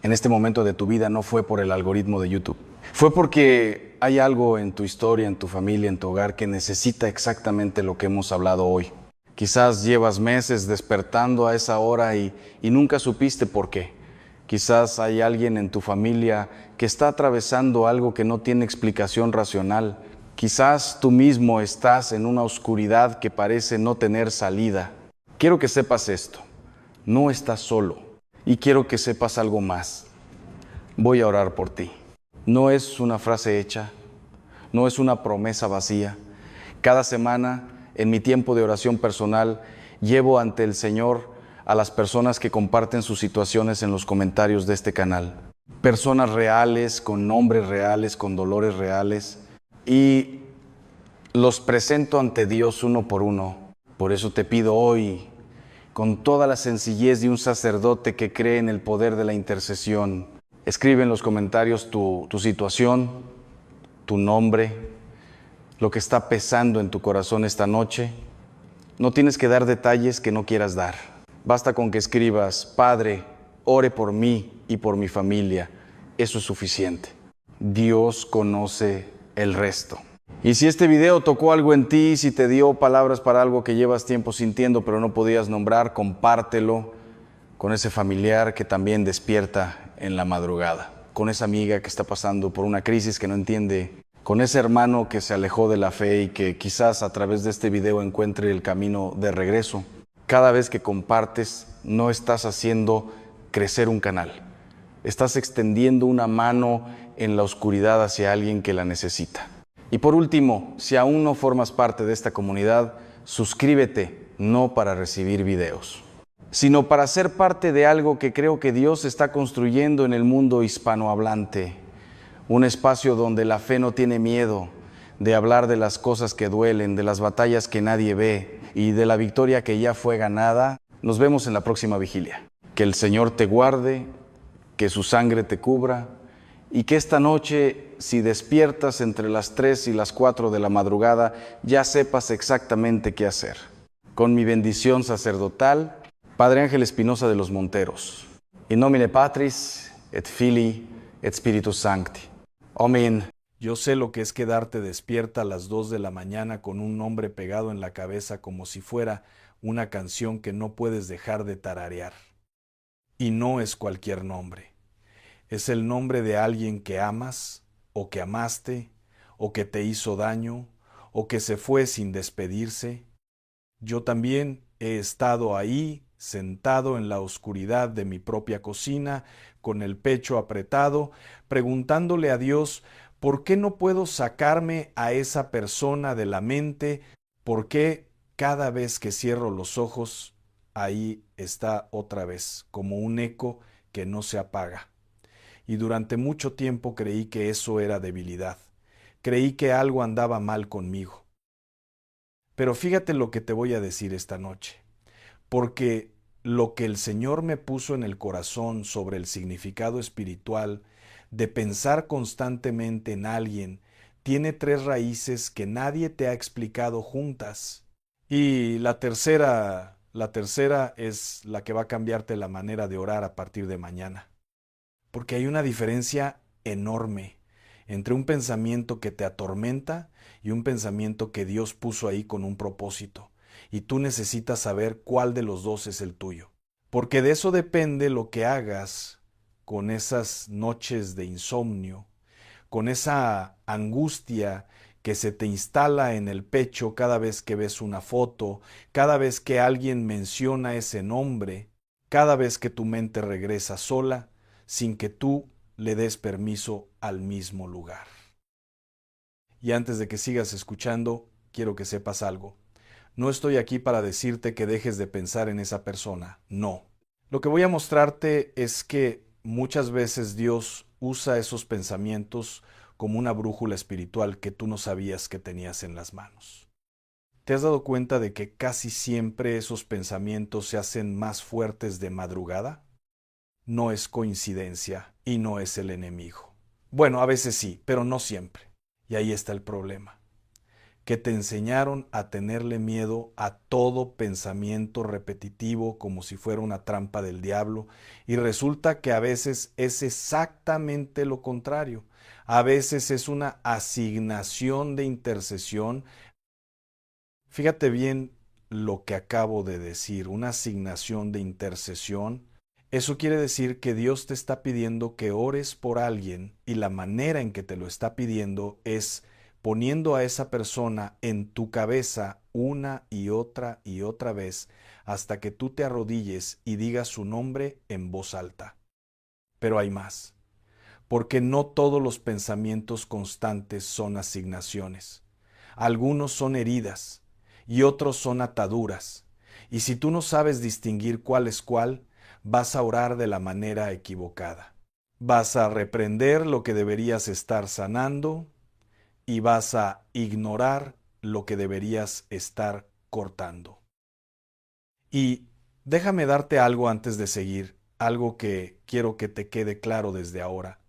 en este momento de tu vida, no fue por el algoritmo de YouTube. Fue porque hay algo en tu historia, en tu familia, en tu hogar que necesita exactamente lo que hemos hablado hoy. Quizás llevas meses despertando a esa hora y nunca supiste por qué. Quizás hay alguien en tu familia que está atravesando algo que no tiene explicación racional. Quizás tú mismo estás en una oscuridad que parece no tener salida. Quiero que sepas esto. No estás solo. Y quiero que sepas algo más. Voy a orar por ti. No es una frase hecha. No es una promesa vacía. Cada semana, en mi tiempo de oración personal, llevo ante el Señor a las personas que comparten sus situaciones en los comentarios de este canal. Personas reales, con nombres reales, con dolores reales. Y los presento ante Dios uno por uno. Por eso te pido hoy, con toda la sencillez de un sacerdote que cree en el poder de la intercesión, escribe en los comentarios tu situación, tu nombre, lo que está pesando en tu corazón esta noche. No tienes que dar detalles que no quieras dar. Basta con que escribas: Padre, ore por mí y por mi familia. Eso es suficiente. Dios conoce el resto. Y si este video tocó algo en ti, si te dio palabras para algo que llevas tiempo sintiendo pero no podías nombrar, compártelo con ese familiar que también despierta en la madrugada, con esa amiga que está pasando por una crisis que no entiende, con ese hermano que se alejó de la fe y que quizás a través de este video encuentre el camino de regreso. Cada vez que compartes, no estás haciendo crecer un canal. Estás extendiendo una mano en la oscuridad hacia alguien que la necesita. Y por último, si aún no formas parte de esta comunidad, suscríbete, no para recibir videos, sino para ser parte de algo que creo que Dios está construyendo en el mundo hispanohablante. Un espacio donde la fe no tiene miedo de hablar de las cosas que duelen, de las batallas que nadie ve y de la victoria que ya fue ganada. Nos vemos en la próxima vigilia. Que el Señor te guarde, que su sangre te cubra y que esta noche, si despiertas entre las 3 y las 4 de la madrugada, ya sepas exactamente qué hacer. Con mi bendición sacerdotal, Padre Ángel Espinosa de los Monteros. In nomine Patris, et Filii, et Spiritus Sancti. Amén. Yo sé lo que es quedarte despierta a las 2 de la mañana con un nombre pegado en la cabeza como si fuera una canción que no puedes dejar de tararear. Y no es cualquier nombre. Es el nombre de alguien que amas, o que amaste, o que te hizo daño, o que se fue sin despedirse. Yo también he estado ahí, sentado en la oscuridad de mi propia cocina, con el pecho apretado, preguntándole a Dios, ¿por qué no puedo sacarme a esa persona de la mente? ¿Por qué cada vez que cierro los ojos, ahí está otra vez, como un eco que no se apaga? Y durante mucho tiempo creí que eso era debilidad. Creí que algo andaba mal conmigo. Pero fíjate lo que te voy a decir esta noche, porque lo que el Señor me puso en el corazón sobre el significado espiritual de pensar constantemente en alguien tiene 3 raíces que nadie te ha explicado juntas. Y la tercera es la que va a cambiarte la manera de orar a partir de mañana. Porque hay una diferencia enorme entre un pensamiento que te atormenta y un pensamiento que Dios puso ahí con un propósito. Y tú necesitas saber cuál de los dos es el tuyo. Porque de eso depende lo que hagas con esas noches de insomnio, con esa angustia que se te instala en el pecho cada vez que ves una foto, cada vez que alguien menciona ese nombre, cada vez que tu mente regresa sola, sin que tú le des permiso al mismo lugar. Y antes de que sigas escuchando, quiero que sepas algo. No estoy aquí para decirte que dejes de pensar en esa persona, no. Lo que voy a mostrarte es que muchas veces Dios usa esos pensamientos como una brújula espiritual que tú no sabías que tenías en las manos. ¿Te has dado cuenta de que casi siempre esos pensamientos se hacen más fuertes de madrugada? No es coincidencia y no es el enemigo. Bueno, a veces sí, pero no siempre. Y ahí está el problema. Que te enseñaron a tenerle miedo a todo pensamiento repetitivo como si fuera una trampa del diablo, y resulta que a veces es exactamente lo contrario. A veces es una asignación de intercesión. Fíjate bien lo que acabo de decir, una asignación de intercesión. Eso quiere decir que Dios te está pidiendo que ores por alguien, y la manera en que te lo está pidiendo es poniendo a esa persona en tu cabeza una y otra vez hasta que tú te arrodilles y digas su nombre en voz alta. Pero hay más, porque no todos los pensamientos constantes son asignaciones. Algunos son heridas y otros son ataduras. Y si tú no sabes distinguir cuál es cuál, vas a orar de la manera equivocada. Vas a reprender lo que deberías estar sanando y vas a ignorar lo que deberías estar cortando. Y déjame darte algo antes de seguir, algo que quiero que te quede claro desde ahora.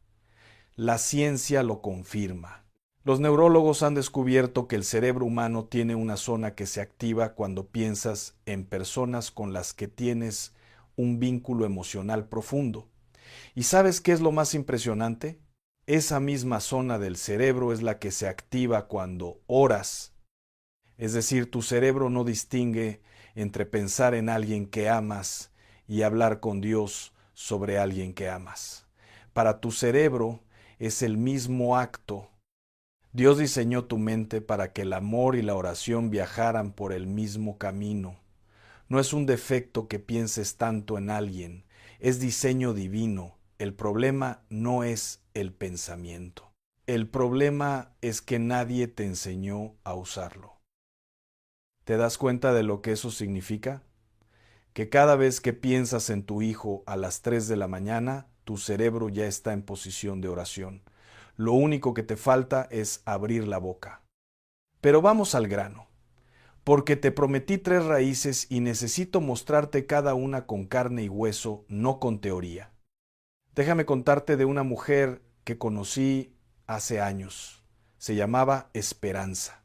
La ciencia lo confirma. Los neurólogos han descubierto que el cerebro humano tiene una zona que se activa cuando piensas en personas con las que tienes un vínculo emocional profundo. ¿Y sabes qué es lo más impresionante? Esa misma zona del cerebro es la que se activa cuando oras. Es decir, tu cerebro no distingue entre pensar en alguien que amas y hablar con Dios sobre alguien que amas. Para tu cerebro es el mismo acto. Dios diseñó tu mente para que el amor y la oración viajaran por el mismo camino. No es un defecto que pienses tanto en alguien, es diseño divino. El problema no es el pensamiento. El problema es que nadie te enseñó a usarlo. ¿Te das cuenta de lo que eso significa? Que cada vez que piensas en tu hijo a las 3 de la mañana, tu cerebro ya está en posición de oración. Lo único que te falta es abrir la boca. Pero vamos al grano, porque te prometí 3 raíces y necesito mostrarte cada una con carne y hueso, no con teoría. Déjame contarte de una mujer que conocí hace años. Se llamaba Esperanza.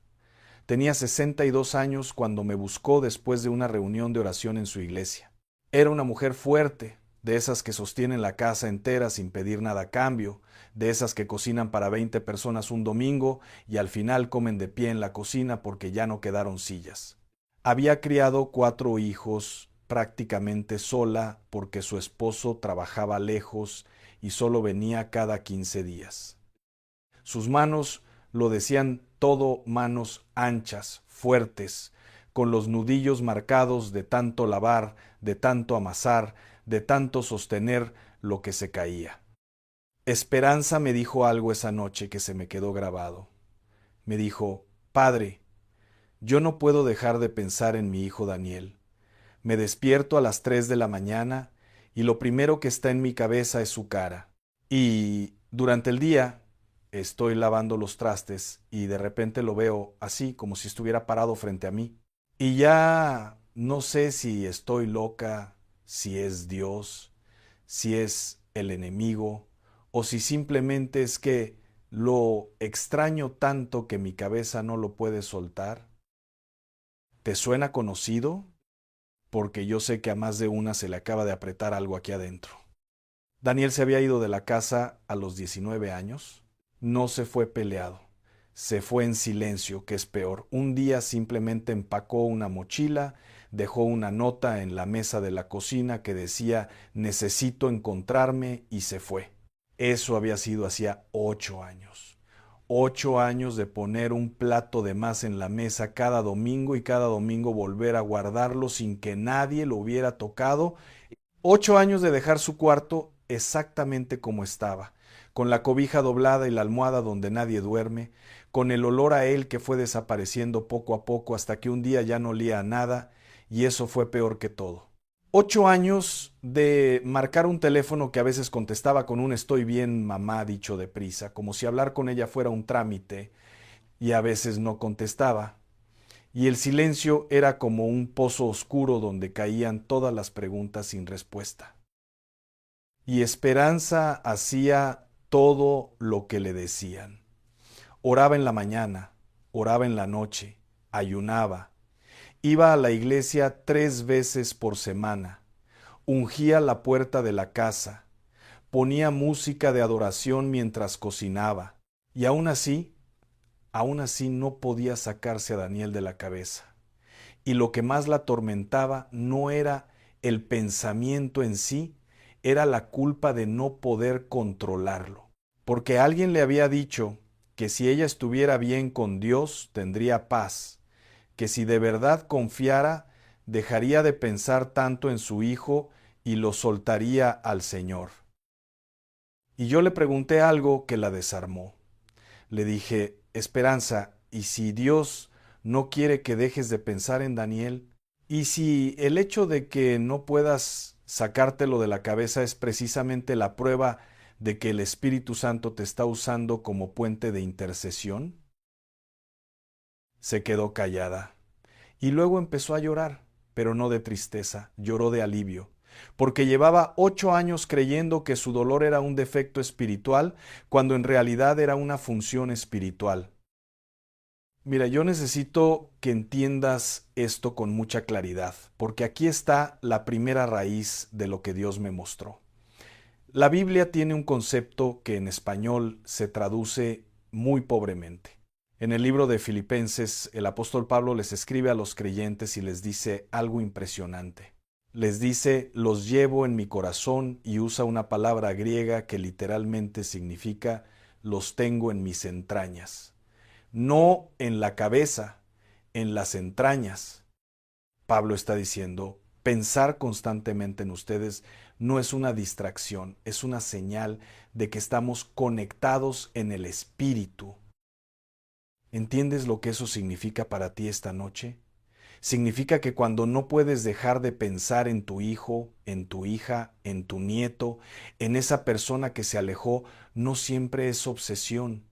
Tenía 62 años cuando me buscó después de una reunión de oración en su iglesia. Era una mujer fuerte, de esas que sostienen la casa entera sin pedir nada a cambio, de esas que cocinan para 20 personas un domingo y al final comen de pie en la cocina porque ya no quedaron sillas. Había criado 4 hijos prácticamente sola porque su esposo trabajaba lejos y solo venía cada 15 días. Sus manos lo decían todo, manos anchas, fuertes, con los nudillos marcados de tanto lavar, de tanto amasar, de tanto sostener lo que se caía. Esperanza me dijo algo esa noche que se me quedó grabado. Me dijo: Padre, yo no puedo dejar de pensar en mi hijo Daniel. Me despierto a las 3 de la mañana y lo primero que está en mi cabeza es su cara. Y durante el día estoy lavando los trastes y de repente lo veo así, como si estuviera parado frente a mí. Y ya no sé si estoy loca, si es Dios, si es el enemigo, o si simplemente es que lo extraño tanto que mi cabeza no lo puede soltar. ¿Te suena conocido? Porque yo sé que a más de una se le acaba de apretar algo aquí adentro. Daniel se había ido de la casa a los 19 años. No se fue peleado. Se fue en silencio, que es peor. Un día simplemente empacó una mochila, dejó una nota en la mesa de la cocina que decía necesito encontrarme y se fue. Eso había sido hacía 8 años. 8 años de poner un plato de más en la mesa cada domingo y cada domingo volver a guardarlo sin que nadie lo hubiera tocado. 8 años de dejar su cuarto exactamente como estaba, con la cobija doblada y la almohada donde nadie duerme, con el olor a él que fue desapareciendo poco a poco hasta que un día ya no olía a nada, y eso fue peor que todo. 8 años de marcar un teléfono que a veces contestaba con un estoy bien, mamá, dicho deprisa, como si hablar con ella fuera un trámite, y a veces no contestaba. Y el silencio era como un pozo oscuro donde caían todas las preguntas sin respuesta. Y Esperanza hacía todo lo que le decían. Oraba en la mañana, oraba en la noche, ayunaba, iba a la iglesia 3 veces por semana, ungía la puerta de la casa, ponía música de adoración mientras cocinaba, y aún así no podía sacarse a Daniel de la cabeza. Y lo que más la atormentaba no era el pensamiento en sí, era la culpa de no poder controlarlo. Porque alguien le había dicho que si ella estuviera bien con Dios, tendría paz, que si de verdad confiara, dejaría de pensar tanto en su hijo y lo soltaría al Señor. Y yo le pregunté algo que la desarmó. Le dije, Esperanza, ¿y si Dios no quiere que dejes de pensar en Daniel? ¿Y si el hecho de que no puedas sacártelo de la cabeza es precisamente la prueba de que el Espíritu Santo te está usando como puente de intercesión? Se quedó callada y luego empezó a llorar, pero no de tristeza, lloró de alivio, porque llevaba 8 años creyendo que su dolor era un defecto espiritual, cuando en realidad era una función espiritual. Mira, yo necesito que entiendas esto con mucha claridad, porque aquí está la primera raíz de lo que Dios me mostró. La Biblia tiene un concepto que en español se traduce muy pobremente. En el libro de Filipenses, el apóstol Pablo les escribe a los creyentes y les dice algo impresionante. Les dice, los llevo en mi corazón, y usa una palabra griega que literalmente significa los tengo en mis entrañas. No en la cabeza, en las entrañas. Pablo está diciendo, pensar constantemente en ustedes no es una distracción, es una señal de que estamos conectados en el Espíritu. ¿Entiendes lo que eso significa para ti esta noche? Significa que cuando no puedes dejar de pensar en tu hijo, en tu hija, en tu nieto, en esa persona que se alejó, no siempre es obsesión.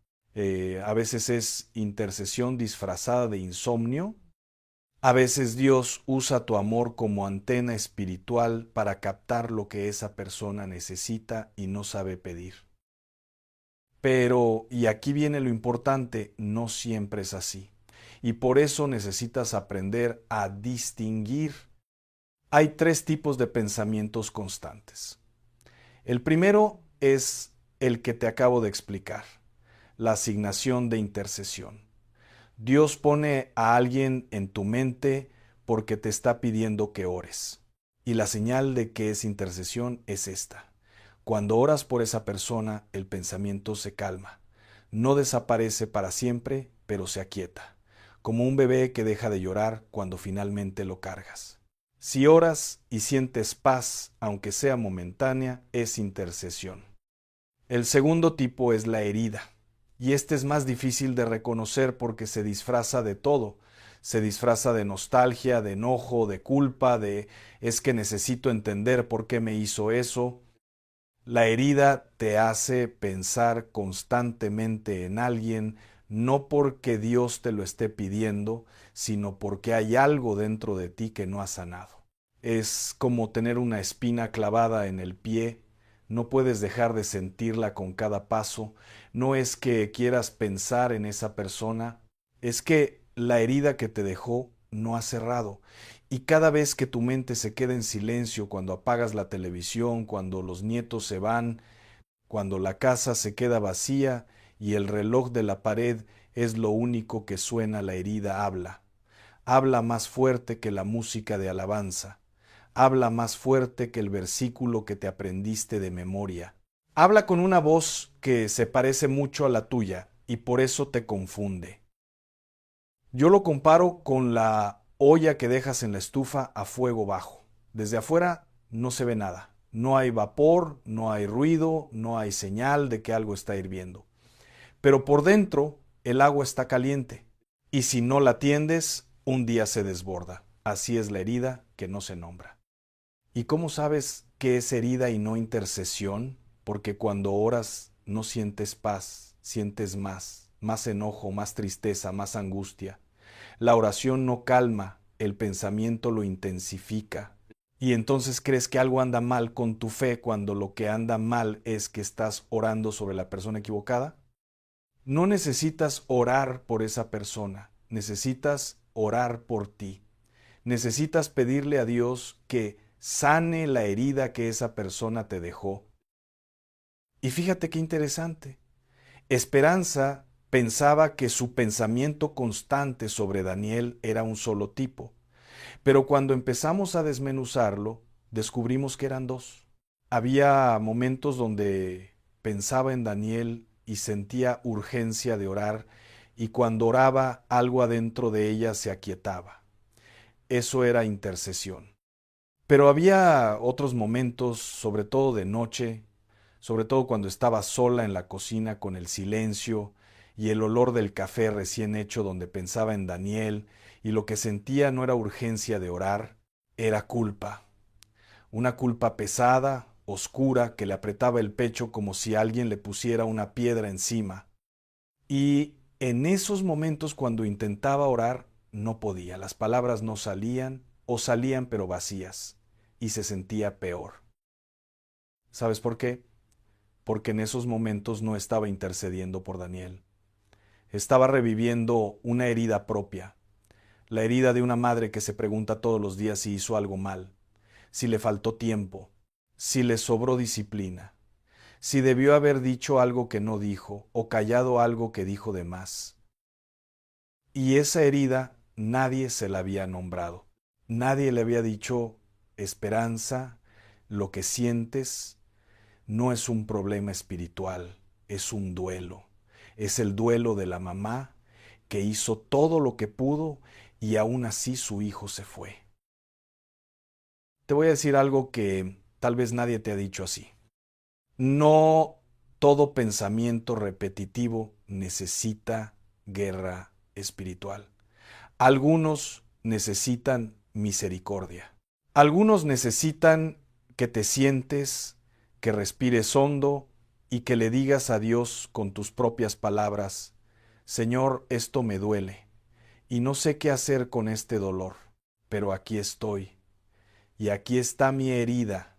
A veces es intercesión disfrazada de insomnio. A veces Dios usa tu amor como antena espiritual para captar lo que esa persona necesita y no sabe pedir. Pero, y aquí viene lo importante, no siempre es así. Y por eso necesitas aprender a distinguir. Hay 3 tipos de pensamientos constantes. El primero es el que te acabo de explicar, la asignación de intercesión. Dios pone a alguien en tu mente porque te está pidiendo que ores. Y la señal de que es intercesión es esta. Cuando oras por esa persona, el pensamiento se calma. No desaparece para siempre, pero se aquieta, como un bebé que deja de llorar cuando finalmente lo cargas. Si oras y sientes paz, aunque sea momentánea, es intercesión. El segundo tipo es la herida. Y este es más difícil de reconocer porque se disfraza de todo. Se disfraza de nostalgia, de enojo, de culpa, de es que necesito entender por qué me hizo eso. La herida te hace pensar constantemente en alguien, no porque Dios te lo esté pidiendo, sino porque hay algo dentro de ti que no ha sanado. Es como tener una espina clavada en el pie. No puedes dejar de sentirla con cada paso. No es que quieras pensar en esa persona, es que la herida que te dejó no ha cerrado. Y cada vez que tu mente se queda en silencio, cuando apagas la televisión, cuando los nietos se van, cuando la casa se queda vacía y el reloj de la pared es lo único que suena, la herida habla. Habla más fuerte que la música de alabanza. Habla más fuerte que el versículo que te aprendiste de memoria. Habla con una voz que se parece mucho a la tuya y por eso te confunde. Yo lo comparo con la olla que dejas en la estufa a fuego bajo. Desde afuera no se ve nada. No hay vapor, no hay ruido, no hay señal de que algo está hirviendo. Pero por dentro el agua está caliente y si no la atiendes, un día se desborda. Así es la herida que no se nombra. ¿Y cómo sabes que es herida y no intercesión? Porque cuando oras no sientes paz, sientes más enojo, más tristeza, más angustia. La oración no calma, el pensamiento lo intensifica. Y entonces crees que algo anda mal con tu fe cuando lo que anda mal es que estás orando sobre la persona equivocada. No necesitas orar por esa persona, necesitas orar por ti. Necesitas pedirle a Dios que sane la herida que esa persona te dejó. Y fíjate qué interesante. Esperanza pensaba que su pensamiento constante sobre Daniel era un solo tipo, pero cuando empezamos a desmenuzarlo, descubrimos que eran dos. Había momentos donde pensaba en Daniel y sentía urgencia de orar, y cuando oraba algo adentro de ella se aquietaba. Eso era intercesión. Pero había otros momentos, sobre todo de noche, sobre todo cuando estaba sola en la cocina con el silencio y el olor del café recién hecho, donde pensaba en Daniel, y lo que sentía no era urgencia de orar, era culpa. Una culpa pesada, oscura, que le apretaba el pecho como si alguien le pusiera una piedra encima. Y en esos momentos, cuando intentaba orar, no podía. Las palabras no salían, o salían pero vacías, y se sentía peor. ¿Sabes por qué? Porque en esos momentos no estaba intercediendo por Daniel. Estaba reviviendo una herida propia, la herida de una madre que se pregunta todos los días si hizo algo mal, si le faltó tiempo, si le sobró disciplina, si debió haber dicho algo que no dijo o callado algo que dijo de más. Y esa herida nadie se la había nombrado. Nadie le había dicho: Esperanza, lo que sientes no es un problema espiritual, es un duelo. Es el duelo de la mamá que hizo todo lo que pudo y aún así su hijo se fue. Te voy a decir algo que tal vez nadie te ha dicho así. No todo pensamiento repetitivo necesita guerra espiritual. Algunos necesitan misericordia. Algunos necesitan que te sientes, que respires hondo y que le digas a Dios con tus propias palabras: Señor, esto me duele y no sé qué hacer con este dolor, pero aquí estoy y aquí está mi herida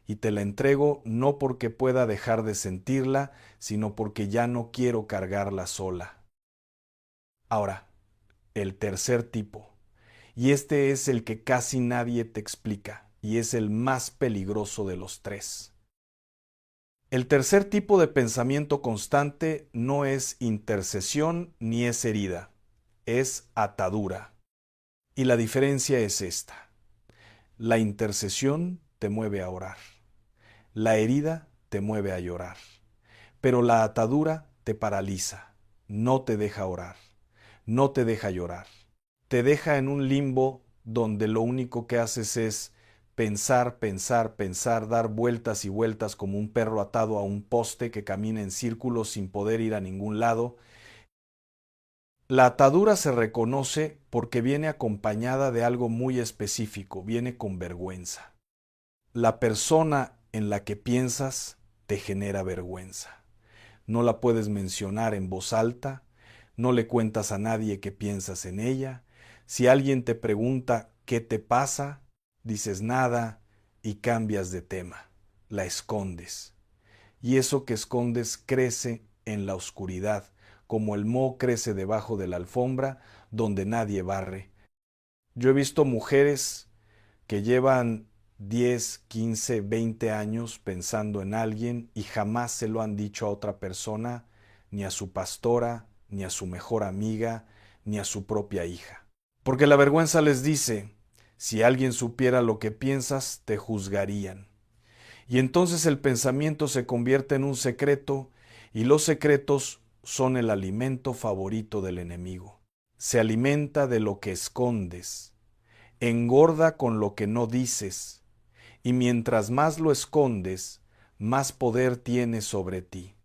y te la entrego no porque pueda dejar de sentirla, sino porque ya no quiero cargarla sola. Ahora, el tercer tipo, y este es el que casi nadie te explica, y es el más peligroso de los tres. El tercer tipo de pensamiento constante no es intercesión ni es herida, es atadura. Y la diferencia es esta: la intercesión te mueve a orar, la herida te mueve a llorar, pero la atadura te paraliza, no te deja orar, no te deja llorar, te deja en un limbo donde lo único que haces es pensar, pensar, pensar, dar vueltas y vueltas como un perro atado a un poste que camina en círculos sin poder ir a ningún lado. La atadura se reconoce porque viene acompañada de algo muy específico, viene con vergüenza. La persona en la que piensas te genera vergüenza. No la puedes mencionar en voz alta, no le cuentas a nadie que piensas en ella. Si alguien te pregunta qué te pasa, dices nada y cambias de tema. La escondes. Y eso que escondes crece en la oscuridad, como el moho crece debajo de la alfombra donde nadie barre. Yo he visto mujeres que llevan 10, 15, 20 años pensando en alguien y jamás se lo han dicho a otra persona, ni a su pastora, ni a su mejor amiga, ni a su propia hija. Porque la vergüenza les dice: si alguien supiera lo que piensas, te juzgarían. Y entonces el pensamiento se convierte en un secreto, y los secretos son el alimento favorito del enemigo. Se alimenta de lo que escondes, engorda con lo que no dices, y mientras más lo escondes, más poder tiene sobre ti.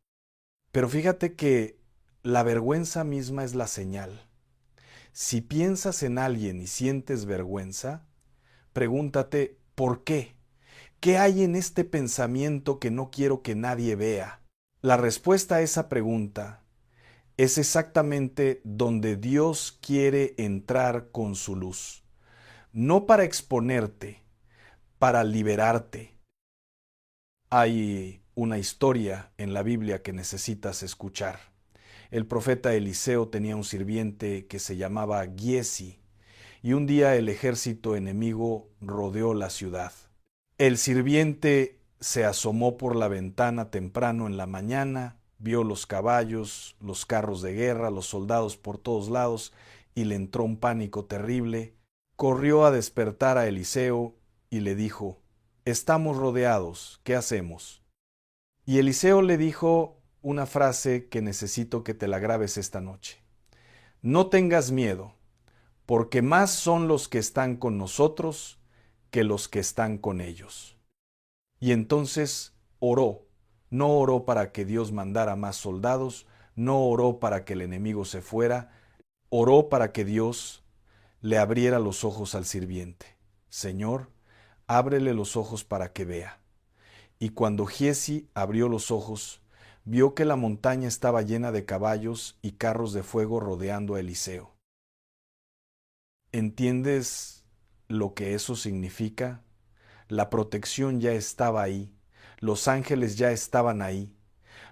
Pero fíjate que la vergüenza misma es la señal. Si piensas en alguien y sientes vergüenza, pregúntate: ¿por qué? ¿Qué hay en este pensamiento que no quiero que nadie vea? La respuesta a esa pregunta es exactamente donde Dios quiere entrar con su luz. No para exponerte, para liberarte. Hay una historia en la Biblia que necesitas escuchar. El profeta Eliseo tenía un sirviente que se llamaba Giesi, y un día el ejército enemigo rodeó la ciudad. El sirviente se asomó por la ventana temprano en la mañana, vio los caballos, los carros de guerra, los soldados por todos lados, y le entró un pánico terrible. Corrió a despertar a Eliseo y le dijo: «Estamos rodeados, ¿qué hacemos?». Y Eliseo le dijo una frase que necesito que te la grabes esta noche: «No tengas miedo, porque más son los que están con nosotros que los que están con ellos». Y entonces oró. No oró para que Dios mandara más soldados, no oró para que el enemigo se fuera, oró para que Dios le abriera los ojos al sirviente. «Señor, ábrele los ojos para que vea». Y cuando Giesi abrió los ojos, vio que la montaña estaba llena de caballos y carros de fuego rodeando a Eliseo. ¿Entiendes lo que eso significa? La protección ya estaba ahí, los ángeles ya estaban ahí,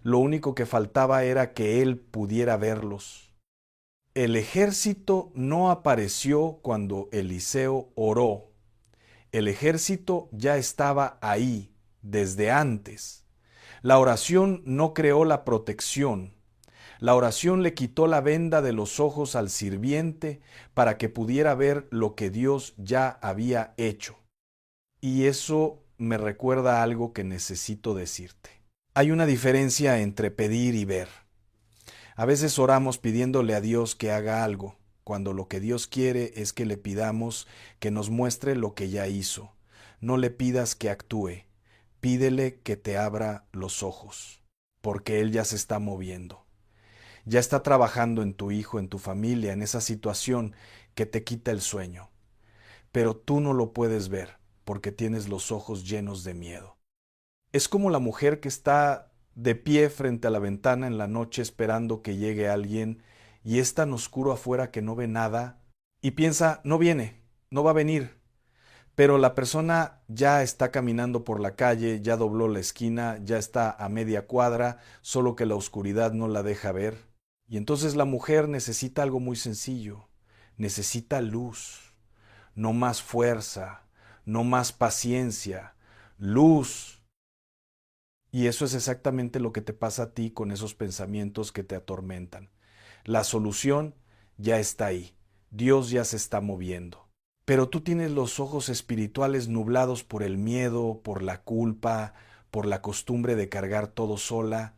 lo único que faltaba era que él pudiera verlos. El ejército no apareció cuando Eliseo oró. El ejército ya estaba ahí desde antes. La oración no creó la protección. La oración le quitó la venda de los ojos al sirviente para que pudiera ver lo que Dios ya había hecho. Y eso me recuerda algo que necesito decirte. Hay una diferencia entre pedir y ver. A veces oramos pidiéndole a Dios que haga algo, cuando lo que Dios quiere es que le pidamos que nos muestre lo que ya hizo. No le pidas que actúe, pídele que te abra los ojos, porque Él ya se está moviendo. Ya está trabajando en tu hijo, en tu familia, en esa situación que te quita el sueño. Pero tú no lo puedes ver porque tienes los ojos llenos de miedo. Es como la mujer que está de pie frente a la ventana en la noche esperando que llegue alguien y es tan oscuro afuera que no ve nada y piensa: no viene, no va a venir. Pero la persona ya está caminando por la calle, ya dobló la esquina, ya está a media cuadra, solo que la oscuridad no la deja ver. Y entonces la mujer necesita algo muy sencillo, necesita luz, no más fuerza, no más paciencia, luz. Y eso es exactamente lo que te pasa a ti con esos pensamientos que te atormentan. La solución ya está ahí, Dios ya se está moviendo. Pero tú tienes los ojos espirituales nublados por el miedo, por la culpa, por la costumbre de cargar todo sola,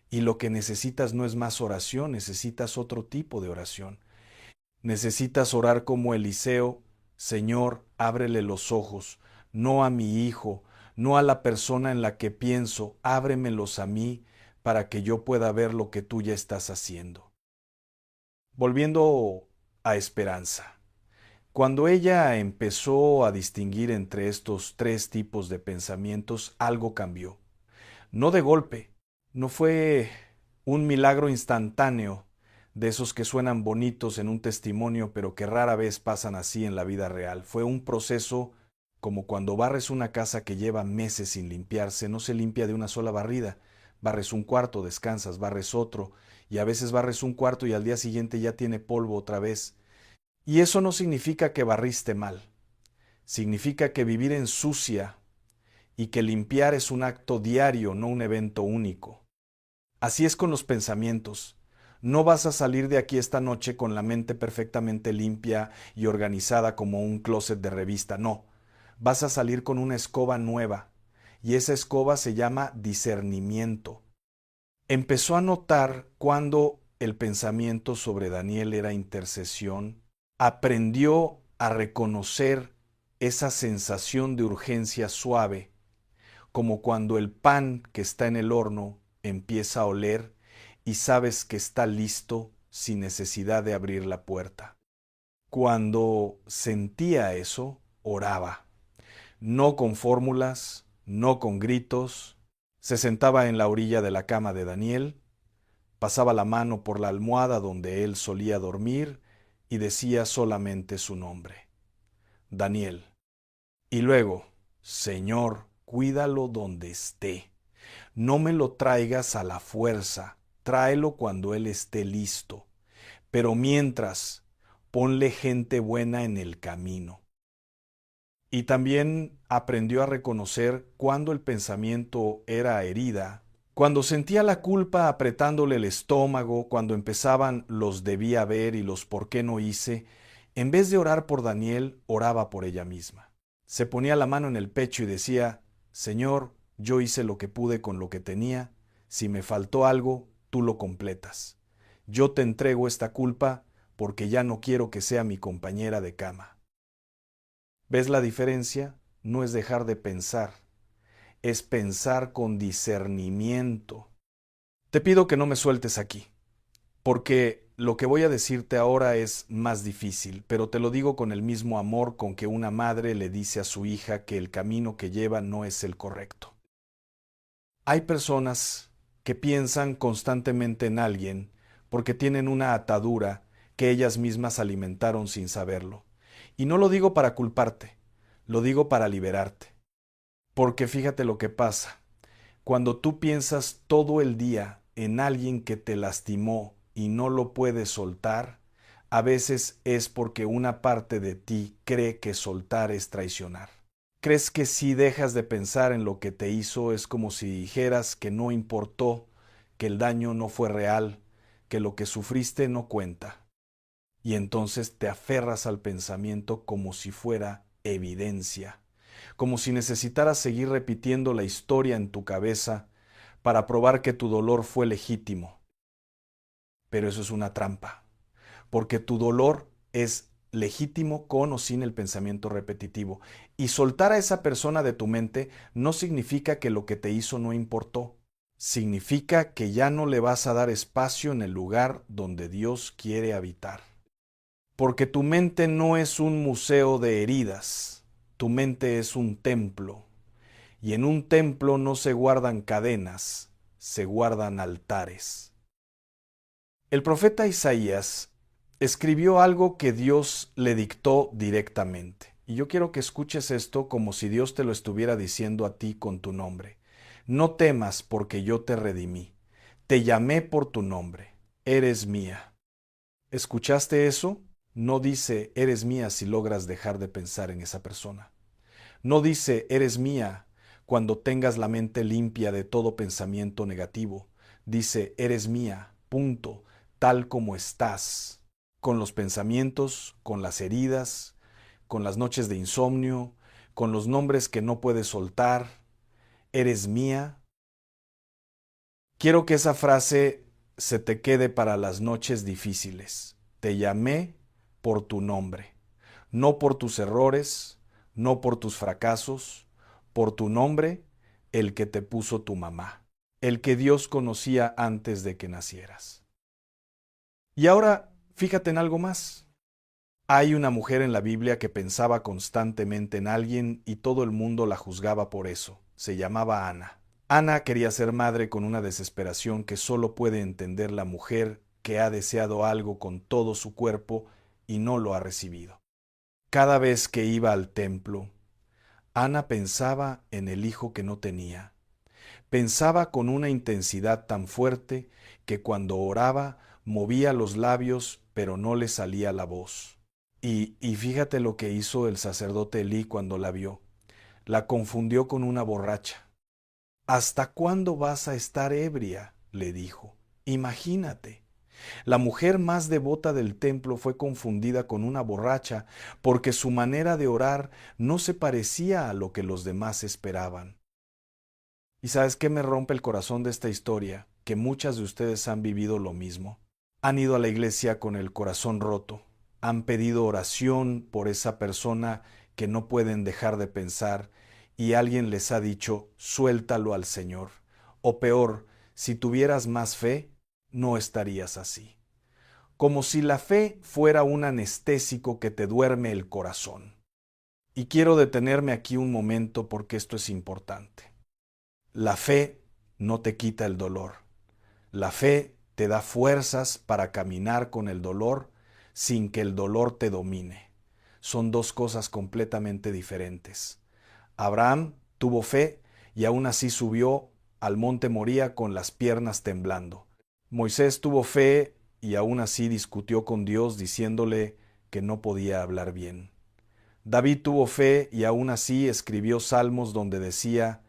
y lo que necesitas no es más oración, necesitas otro tipo de oración. Necesitas orar como Eliseo: Señor, ábrele los ojos, no a mi hijo, no a la persona en la que pienso, ábremelos a mí para que yo pueda ver lo que tú ya estás haciendo. Volviendo a Esperanza. Cuando ella empezó a distinguir entre estos tres tipos de pensamientos, algo cambió. No de golpe, no fue un milagro instantáneo de esos que suenan bonitos en un testimonio, pero que rara vez pasan así en la vida real. Fue un proceso como cuando barres una casa que lleva meses sin limpiarse, no se limpia de una sola barrida. Barres un cuarto, descansas, barres otro, y a veces barres un cuarto y al día siguiente ya tiene polvo otra vez. Y eso no significa que barriste mal. Significa que vivir ensucia y que limpiar es un acto diario, no un evento único. Así es con los pensamientos. No vas a salir de aquí esta noche con la mente perfectamente limpia y organizada como un closet de revista, no. Vas a salir con una escoba nueva, y esa escoba se llama discernimiento. Empezó a notar cuando el pensamiento sobre Daniel era intercesión, aprendió a reconocer esa sensación de urgencia suave, como cuando el pan que está en el horno empieza a oler y sabes que está listo sin necesidad de abrir la puerta. Cuando sentía eso, oraba, no con fórmulas, no con gritos. Se sentaba en la orilla de la cama de Daniel, pasaba la mano por la almohada donde él solía dormir y decía solamente su nombre: Daniel. Y luego, Señor, cuídalo donde esté. No me lo traigas a la fuerza, tráelo cuando él esté listo. Pero mientras, ponle gente buena en el camino. Y también aprendió a reconocer cuando el pensamiento era herida, cuando sentía la culpa apretándole el estómago, cuando empezaban los debía haber y los por qué no hice, en vez de orar por Daniel, oraba por ella misma. Se ponía la mano en el pecho y decía, Señor, yo hice lo que pude con lo que tenía, si me faltó algo, tú lo completas. Yo te entrego esta culpa porque ya no quiero que sea mi compañera de cama. ¿Ves la diferencia? No es dejar de pensar, es pensar con discernimiento. Te pido que no me sueltes aquí, porque lo que voy a decirte ahora es más difícil, pero te lo digo con el mismo amor con que una madre le dice a su hija que el camino que lleva no es el correcto. Hay personas que piensan constantemente en alguien porque tienen una atadura que ellas mismas alimentaron sin saberlo. Y no lo digo para culparte, lo digo para liberarte. Porque fíjate lo que pasa. Cuando tú piensas todo el día en alguien que te lastimó y no lo puedes soltar, a veces es porque una parte de ti cree que soltar es traicionar. ¿Crees que si dejas de pensar en lo que te hizo es como si dijeras que no importó, que el daño no fue real, que lo que sufriste no cuenta? Y entonces te aferras al pensamiento como si fuera evidencia, como si necesitaras seguir repitiendo la historia en tu cabeza para probar que tu dolor fue legítimo. Pero eso es una trampa, porque tu dolor es legítimo con o sin el pensamiento repetitivo. Y soltar a esa persona de tu mente no significa que lo que te hizo no importó. Significa que ya no le vas a dar espacio en el lugar donde Dios quiere habitar. Porque tu mente no es un museo de heridas, tu mente es un templo. Y en un templo no se guardan cadenas, se guardan altares. El profeta Isaías escribió algo que Dios le dictó directamente. Y yo quiero que escuches esto como si Dios te lo estuviera diciendo a ti con tu nombre. No temas porque yo te redimí. Te llamé por tu nombre. Eres mía. ¿Escuchaste eso? No dice eres mía si logras dejar de pensar en esa persona. No dice eres mía cuando tengas la mente limpia de todo pensamiento negativo. Dice eres mía, punto, tal como estás, con los pensamientos, con las heridas, con las noches de insomnio, con los nombres que no puedes soltar. Eres mía. Quiero que esa frase se te quede para las noches difíciles. Te llamé por tu nombre, no por tus errores, no por tus fracasos, por tu nombre, el que te puso tu mamá, el que Dios conocía antes de que nacieras. Y ahora, fíjate en algo más. Hay una mujer en la Biblia que pensaba constantemente en alguien y todo el mundo la juzgaba por eso. Se llamaba Ana. Ana quería ser madre con una desesperación que solo puede entender la mujer que ha deseado algo con todo su cuerpo y no lo ha recibido. Cada vez que iba al templo, Ana pensaba en el hijo que no tenía. Pensaba con una intensidad tan fuerte que cuando oraba movía los labios pero no le salía la voz. Y fíjate lo que hizo el sacerdote Elí cuando la vio. La confundió con una borracha. ¿Hasta cuándo vas a estar ebria?, le dijo. Imagínate. La mujer más devota del templo fue confundida con una borracha porque su manera de orar no se parecía a lo que los demás esperaban. ¿Y sabes qué me rompe el corazón de esta historia? Que muchas de ustedes han vivido lo mismo. Han ido a la iglesia con el corazón roto. Han pedido oración por esa persona que no pueden dejar de pensar y alguien les ha dicho, suéltalo al Señor. O peor, si tuvieras más fe, no estarías así. Como si la fe fuera un anestésico que te duerme el corazón. Y quiero detenerme aquí un momento porque esto es importante. La fe no te quita el dolor. La fe te da fuerzas para caminar con el dolor sin que el dolor te domine. Son dos cosas completamente diferentes. Abraham tuvo fe y aún así subió al monte Moría con las piernas temblando. Moisés tuvo fe y aún así discutió con Dios diciéndole que no podía hablar bien. David tuvo fe y aún así escribió salmos donde decía: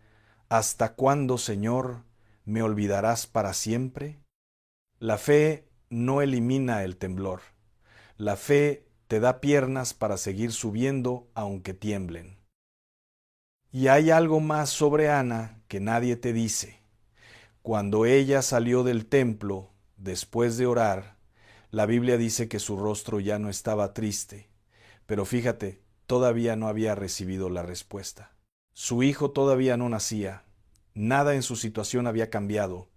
¿Hasta cuándo, Señor, me olvidarás para siempre? La fe no elimina el temblor. La fe te da piernas para seguir subiendo aunque tiemblen. Y hay algo más sobre Ana que nadie te dice. Cuando ella salió del templo, después de orar, la Biblia dice que su rostro ya no estaba triste, pero fíjate, todavía no había recibido la respuesta. Su hijo todavía no nacía, nada en su situación había cambiado.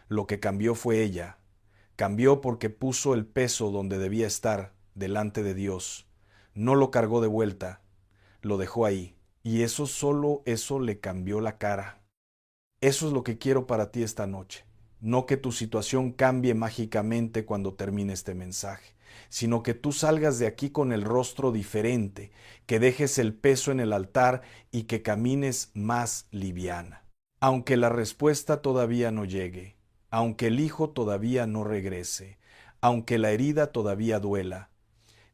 Lo que cambió fue ella. Cambió porque puso el peso donde debía estar, delante de Dios. No lo cargó de vuelta, lo dejó ahí. Y solo eso le cambió la cara. Eso es lo que quiero para ti esta noche. No que tu situación cambie mágicamente cuando termine este mensaje, sino que tú salgas de aquí con el rostro diferente, que dejes el peso en el altar y que camines más liviana. Aunque la respuesta todavía no llegue, aunque el hijo todavía no regrese, aunque la herida todavía duela,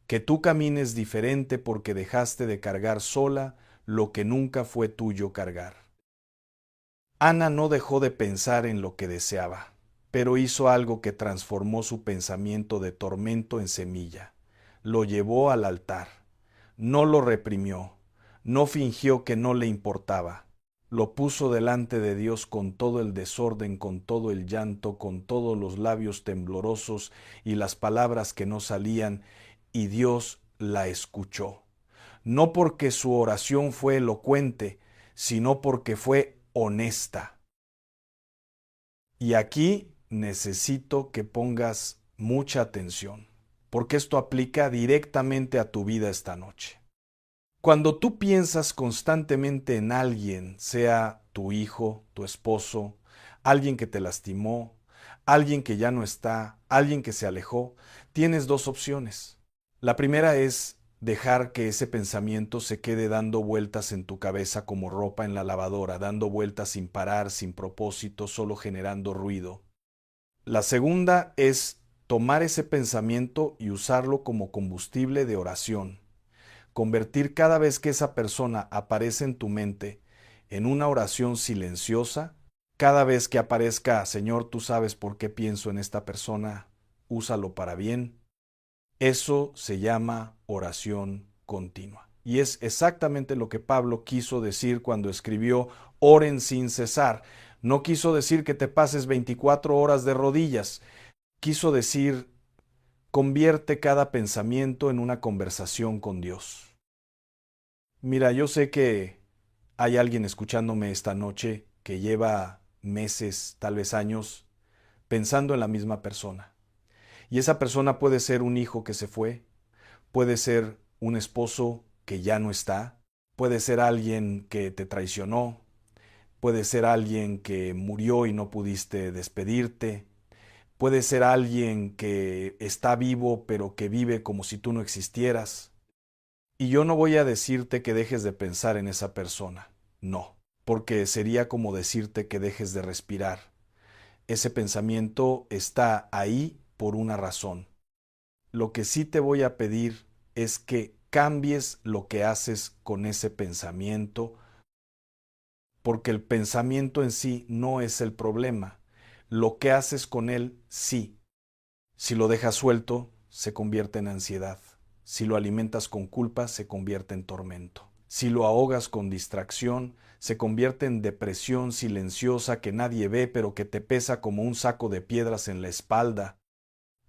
que tú camines diferente porque dejaste de cargar sola lo que nunca fue tuyo cargar. Ana no dejó de pensar en lo que deseaba, pero hizo algo que transformó su pensamiento de tormento en semilla. Lo llevó al altar. No lo reprimió. No fingió que no le importaba. Lo puso delante de Dios con todo el desorden, con todo el llanto, con todos los labios temblorosos y las palabras que no salían, y Dios la escuchó. No porque su oración fue elocuente, sino porque fue honesta. Y aquí necesito que pongas mucha atención, porque esto aplica directamente a tu vida esta noche. Cuando tú piensas constantemente en alguien, sea tu hijo, tu esposo, alguien que te lastimó, alguien que ya no está, alguien que se alejó, tienes dos opciones. La primera es dejar que ese pensamiento se quede dando vueltas en tu cabeza como ropa en la lavadora, dando vueltas sin parar, sin propósito, solo generando ruido. La segunda es tomar ese pensamiento y usarlo como combustible de oración. Convertir cada vez que esa persona aparece en tu mente en una oración silenciosa. Cada vez que aparezca: Señor, tú sabes por qué pienso en esta persona, úsalo para bien. Eso se llama oración continua. Y es exactamente lo que Pablo quiso decir cuando escribió oren sin cesar. No quiso decir que te pases 24 horas de rodillas. Quiso decir convierte cada pensamiento en una conversación con Dios. Mira, yo sé que hay alguien escuchándome esta noche que lleva meses, tal vez años, pensando en la misma persona. Y esa persona puede ser un hijo que se fue, puede ser un esposo que ya no está, puede ser alguien que te traicionó, puede ser alguien que murió y no pudiste despedirte, puede ser alguien que está vivo pero que vive como si tú no existieras. Y yo no voy a decirte que dejes de pensar en esa persona, no, porque sería como decirte que dejes de respirar. Ese pensamiento está ahí por una razón. Lo que sí te voy a pedir es que cambies lo que haces con ese pensamiento, porque el pensamiento en sí no es el problema. Lo que haces con él sí. Si lo dejas suelto, se convierte en ansiedad. Si lo alimentas con culpa, se convierte en tormento. Si lo ahogas con distracción, se convierte en depresión silenciosa que nadie ve, pero que te pesa como un saco de piedras en la espalda.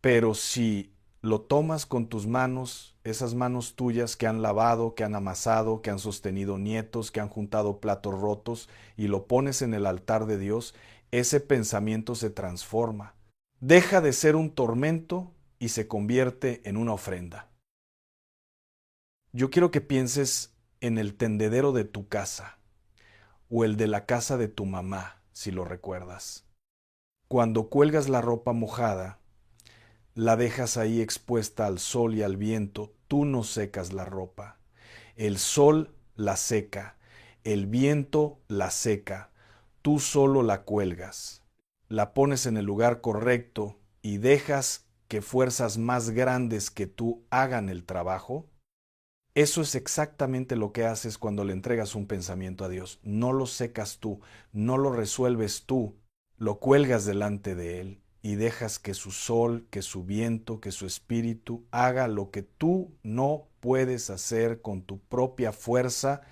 Pero si lo tomas con tus manos, esas manos tuyas que han lavado, que han amasado, que han sostenido nietos, que han juntado platos rotos, y lo pones en el altar de Dios, ese pensamiento se transforma. Deja de ser un tormento y se convierte en una ofrenda. Yo quiero que pienses en el tendedero de tu casa o el de la casa de tu mamá, si lo recuerdas. Cuando cuelgas la ropa mojada, la dejas ahí expuesta al sol y al viento, tú no secas la ropa. El sol la seca, el viento la seca, tú solo la cuelgas, la pones en el lugar correcto y dejas que fuerzas más grandes que tú hagan el trabajo. Eso es exactamente lo que haces cuando le entregas un pensamiento a Dios. No lo secas tú, no lo resuelves tú, lo cuelgas delante de Él y dejas que su sol, que su viento, que su espíritu haga lo que tú no puedes hacer con tu propia fuerza.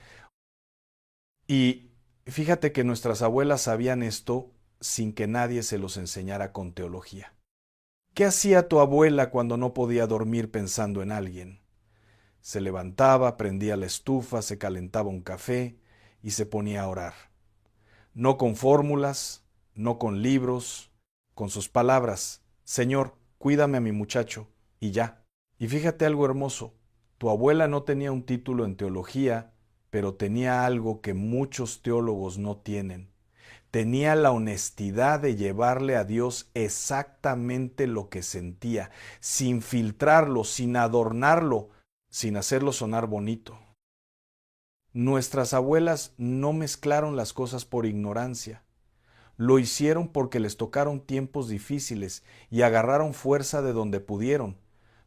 Y fíjate que nuestras abuelas sabían esto sin que nadie se los enseñara con teología. ¿Qué hacía tu abuela cuando no podía dormir pensando en alguien? Se levantaba, prendía la estufa, se calentaba un café y se ponía a orar. No con fórmulas, no con libros, con sus palabras: Señor, cuídame a mi muchacho, y ya. Y fíjate algo hermoso, tu abuela no tenía un título en teología, pero tenía algo que muchos teólogos no tienen. Tenía la honestidad de llevarle a Dios exactamente lo que sentía, sin filtrarlo, sin adornarlo, sin hacerlo sonar bonito. Nuestras abuelas no mezclaron las cosas por ignorancia. Lo hicieron porque les tocaron tiempos difíciles y agarraron fuerza de donde pudieron.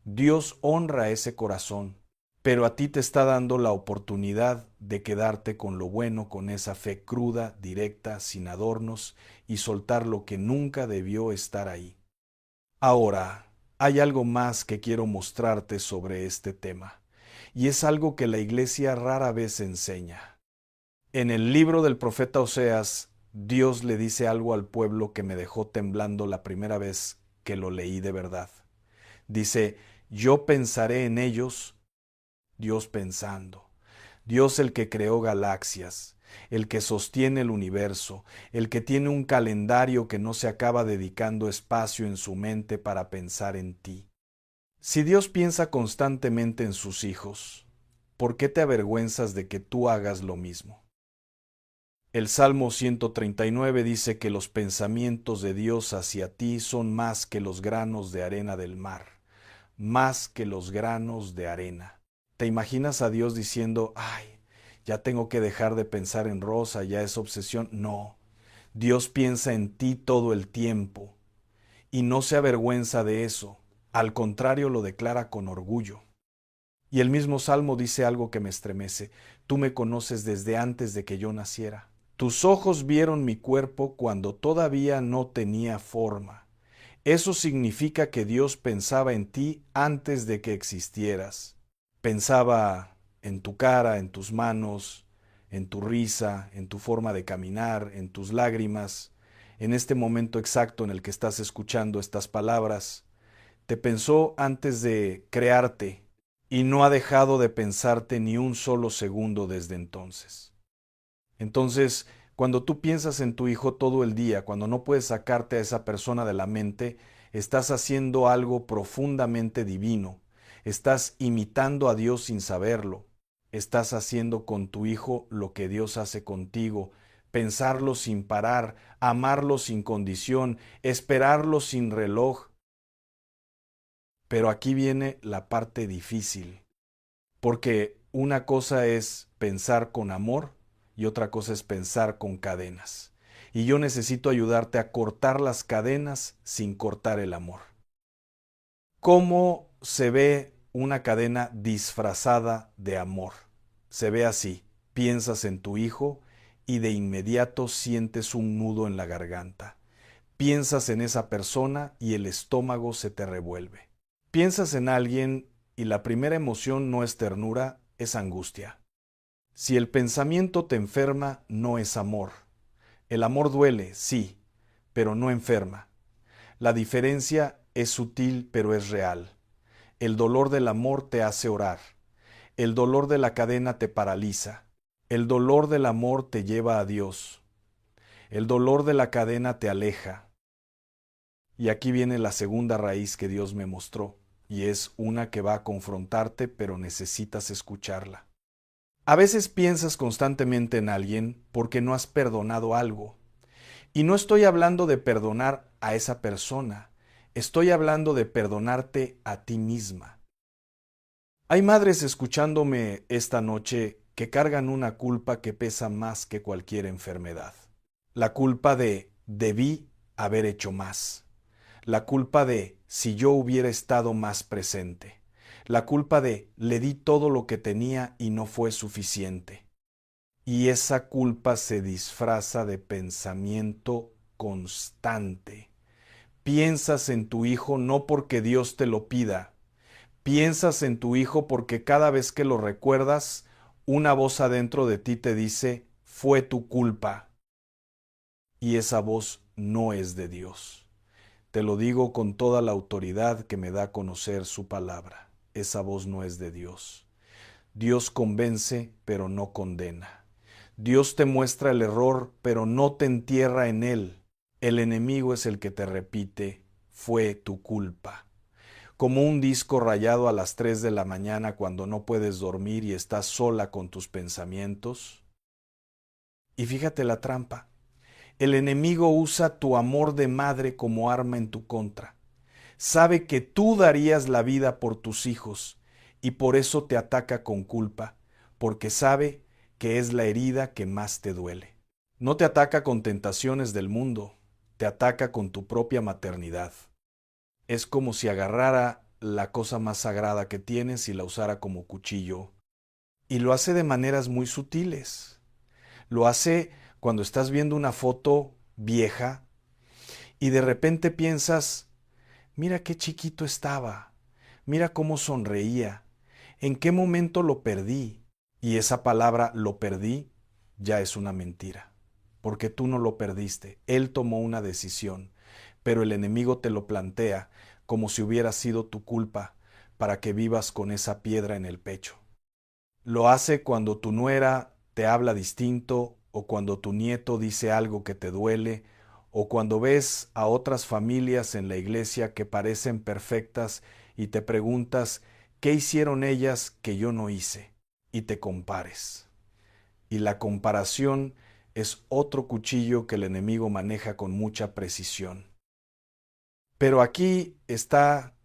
Dios honra ese corazón, pero a ti te está dando la oportunidad de quedarte con lo bueno, con esa fe cruda, directa, sin adornos, y soltar lo que nunca debió estar ahí. Ahora, hay algo más que quiero mostrarte sobre este tema, y es algo que la Iglesia rara vez enseña. En el libro del profeta Oseas, Dios le dice algo al pueblo que me dejó temblando la primera vez que lo leí de verdad. Dice: yo pensaré en ellos, Dios pensando. Dios, el que creó galaxias, el que sostiene el universo, el que tiene un calendario que no se acaba dedicando espacio en su mente para pensar en ti. Si Dios piensa constantemente en sus hijos, ¿por qué te avergüenzas de que tú hagas lo mismo? El Salmo 139 dice que los pensamientos de Dios hacia ti son más que los granos de arena del mar, más que los granos de arena. ¿Te imaginas a Dios diciendo: ay, ya tengo que dejar de pensar en Rosa, ya es obsesión? No, Dios piensa en ti todo el tiempo y no se avergüenza de eso, al contrario lo declara con orgullo. Y el mismo Salmo dice algo que me estremece: tú me conoces desde antes de que yo naciera. Tus ojos vieron mi cuerpo cuando todavía no tenía forma. Eso significa que Dios pensaba en ti antes de que existieras. Pensaba en tu cara, en tus manos, en tu risa, en tu forma de caminar, en tus lágrimas, en este momento exacto en el que estás escuchando estas palabras. Te pensó antes de crearte y no ha dejado de pensarte ni un solo segundo desde entonces. Entonces, cuando tú piensas en tu hijo todo el día, cuando no puedes sacarte a esa persona de la mente, estás haciendo algo profundamente divino. Estás imitando a Dios sin saberlo. Estás haciendo con tu hijo lo que Dios hace contigo: pensarlo sin parar, amarlo sin condición, esperarlo sin reloj. Pero aquí viene la parte difícil, porque una cosa es pensar con amor y otra cosa es pensar con cadenas. Y yo necesito ayudarte a cortar las cadenas sin cortar el amor. ¿Cómo se ve una cadena disfrazada de amor? Se ve así: piensas en tu hijo y de inmediato sientes un nudo en la garganta. Piensas en esa persona y el estómago se te revuelve. Piensas en alguien y la primera emoción no es ternura, es angustia. Si el pensamiento te enferma, no es amor. El amor duele, sí, pero no enferma. La diferencia es sutil, pero es real. El dolor del amor te hace orar. El dolor de la cadena te paraliza. El dolor del amor te lleva a Dios. El dolor de la cadena te aleja. Y aquí viene la segunda raíz que Dios me mostró, y es una que va a confrontarte, pero necesitas escucharla. A veces piensas constantemente en alguien porque no has perdonado algo. Y no estoy hablando de perdonar a esa persona, estoy hablando de perdonarte a ti misma. Hay madres escuchándome esta noche que cargan una culpa que pesa más que cualquier enfermedad. La culpa de debí haber hecho más. La culpa de si yo hubiera estado más presente. La culpa de le di todo lo que tenía y no fue suficiente. Y esa culpa se disfraza de pensamiento constante. Piensas en tu hijo no porque Dios te lo pida. Piensas en tu hijo porque cada vez que lo recuerdas, una voz adentro de ti te dice, fue tu culpa. Y esa voz no es de Dios. Te lo digo con toda la autoridad que me da a conocer su palabra. Esa voz no es de Dios. Dios convence, pero no condena. Dios te muestra el error, pero no te entierra en él. El enemigo es el que te repite, fue tu culpa. Como un disco rayado a las 3 de la mañana cuando no puedes dormir y estás sola con tus pensamientos. Y fíjate la trampa. El enemigo usa tu amor de madre como arma en tu contra. Sabe que tú darías la vida por tus hijos y por eso te ataca con culpa, porque sabe que es la herida que más te duele. No te ataca con tentaciones del mundo, te ataca con tu propia maternidad. Es como si agarrara la cosa más sagrada que tienes y la usara como cuchillo. Y lo hace de maneras muy sutiles. Lo hace cuando estás viendo una foto vieja y de repente piensas, mira qué chiquito estaba, mira cómo sonreía, en qué momento lo perdí. Y esa palabra lo perdí ya es una mentira, porque tú no lo perdiste, él tomó una decisión, pero el enemigo te lo plantea como si hubiera sido tu culpa para que vivas con esa piedra en el pecho. Lo hace cuando tu nuera te habla distinto o cuando tu nieto dice algo que te duele o cuando ves a otras familias en la iglesia que parecen perfectas y te preguntas qué hicieron ellas que yo no hice y te compares. Y la comparación es otro cuchillo que el enemigo maneja con mucha precisión. Pero aquí está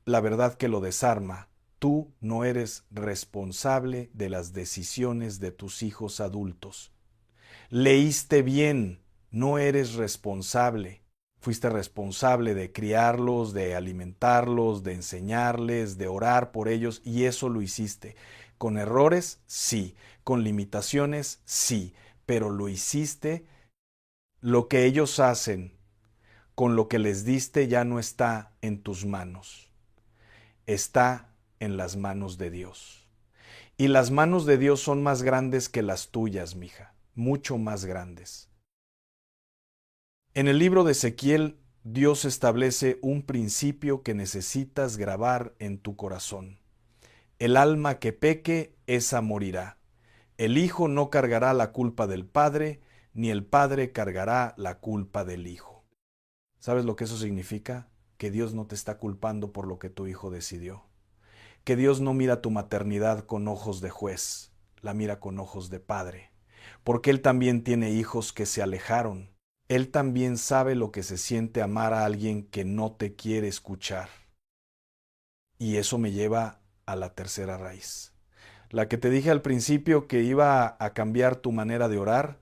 la verdad que lo desarma. Tú no eres responsable de las decisiones de tus hijos adultos. Leíste bien, no eres responsable. Fuiste responsable de criarlos, de alimentarlos, de enseñarles, de orar por ellos, y eso lo hiciste. Con errores, sí. Con limitaciones, sí. Pero lo hiciste. Lo que ellos hacen con lo que les diste ya no está en tus manos. Está en las manos de Dios. Y las manos de Dios son más grandes que las tuyas, mija, mucho más grandes. En el libro de Ezequiel, Dios establece un principio que necesitas grabar en tu corazón. El alma que peque, esa morirá. El hijo no cargará la culpa del padre, ni el padre cargará la culpa del hijo. ¿Sabes lo que eso significa? Que Dios no te está culpando por lo que tu hijo decidió. Que Dios no mira tu maternidad con ojos de juez, la mira con ojos de padre. Porque Él también tiene hijos que se alejaron. Él también sabe lo que se siente amar a alguien que no te quiere escuchar. Y eso me lleva a la tercera raíz. La que te dije al principio que iba a cambiar tu manera de orar.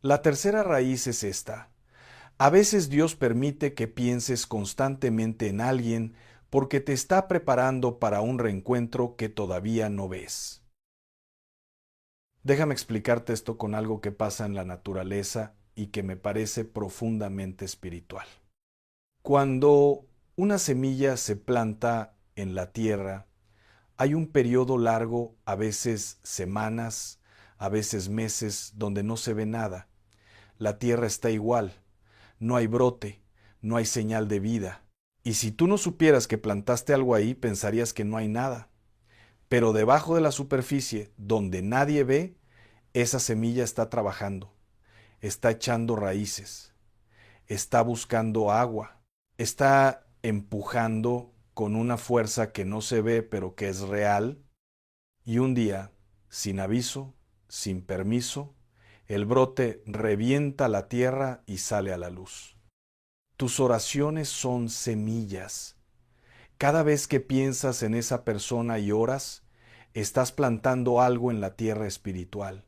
La tercera raíz es esta. A veces Dios permite que pienses constantemente en alguien porque te está preparando para un reencuentro que todavía no ves. Déjame explicarte esto con algo que pasa en la naturaleza y que me parece profundamente espiritual. Cuando una semilla se planta en la tierra, hay un periodo largo, a veces semanas, a veces meses, donde no se ve nada. La tierra está igual. No hay brote, no hay señal de vida. Y si tú no supieras que plantaste algo ahí, pensarías que no hay nada. Pero debajo de la superficie, donde nadie ve, esa semilla está trabajando, está echando raíces, está buscando agua, está empujando con una fuerza que no se ve pero que es real. Y un día, sin aviso, sin permiso, el brote revienta la tierra y sale a la luz. Tus oraciones son semillas. Cada vez que piensas en esa persona y oras, Estás plantando algo en la tierra espiritual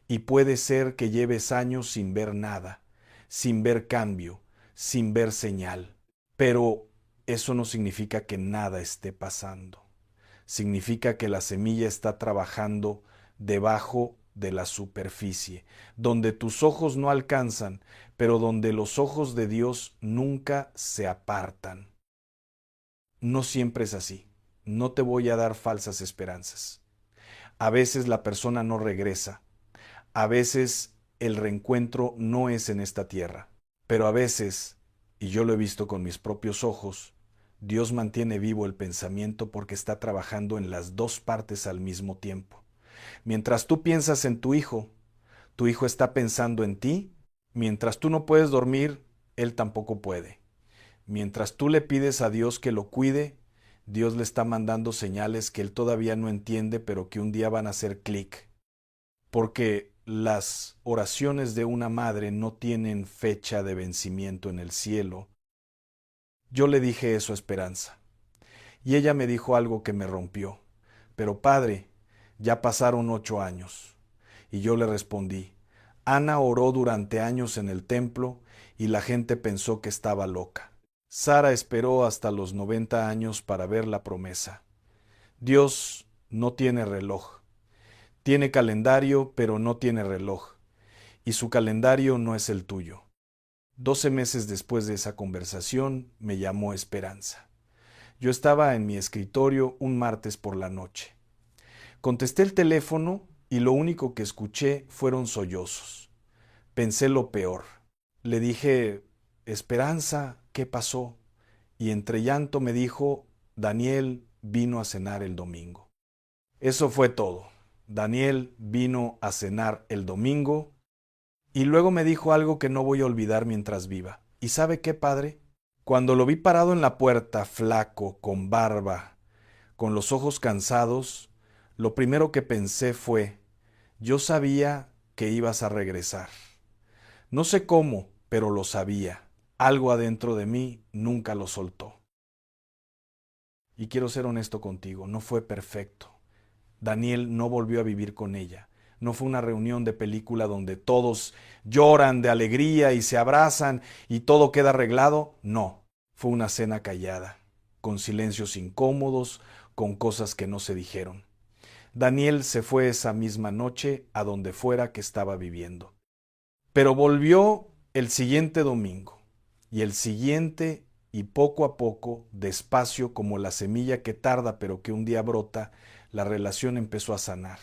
y puede ser que lleves años sin ver nada, sin ver cambio, sin ver señal. Pero eso no significa que nada esté pasando. Significa que la semilla está trabajando debajo de la superficie, donde tus ojos no alcanzan, pero donde los ojos de Dios nunca se apartan. No siempre es así. No te voy a dar falsas esperanzas. A veces la persona no regresa. A veces el reencuentro no es en esta tierra. Pero a veces, y yo lo he visto con mis propios ojos, Dios mantiene vivo el pensamiento porque está trabajando en las dos partes al mismo tiempo. Mientras tú piensas en tu hijo está pensando en ti. Mientras tú no puedes dormir, él tampoco puede. Mientras tú le pides a Dios que lo cuide, Dios le está mandando señales que él todavía no entiende, pero que un día van a hacer clic. Porque las oraciones de una madre no tienen fecha de vencimiento en el cielo. Yo le dije eso a Esperanza, y ella me dijo algo que me rompió. Pero padre, ya pasaron 8 años. Y yo le respondí, Ana oró durante años en el templo y la gente pensó que estaba loca. Sara esperó hasta los 90 años para ver la promesa. Dios no tiene reloj. Tiene calendario, pero no tiene reloj. Y su calendario no es el tuyo. 12 meses después de esa conversación, me llamó Esperanza. Yo estaba en mi escritorio un martes por la noche. Contesté el teléfono y lo único que escuché fueron sollozos. Pensé lo peor. Le dije, Esperanza, ¿qué pasó? Y entre llanto me dijo, Daniel vino a cenar el domingo. Eso fue todo. Daniel vino a cenar el domingo y luego me dijo algo que no voy a olvidar mientras viva. ¿Y sabe qué, padre? Cuando lo vi parado en la puerta, flaco, con barba, con los ojos cansados, lo primero que pensé fue, yo sabía que ibas a regresar. No sé cómo, pero lo sabía. Algo adentro de mí nunca lo soltó. Y quiero ser honesto contigo, no fue perfecto. Daniel no volvió a vivir con ella. No fue una reunión de película donde todos lloran de alegría y se abrazan y todo queda arreglado. No, fue una cena callada, con silencios incómodos, con cosas que no se dijeron. Daniel se fue esa misma noche a donde fuera que estaba viviendo. Pero volvió el siguiente domingo, y el siguiente, y poco a poco, despacio como la semilla que tarda pero que un día brota, la relación empezó a sanar.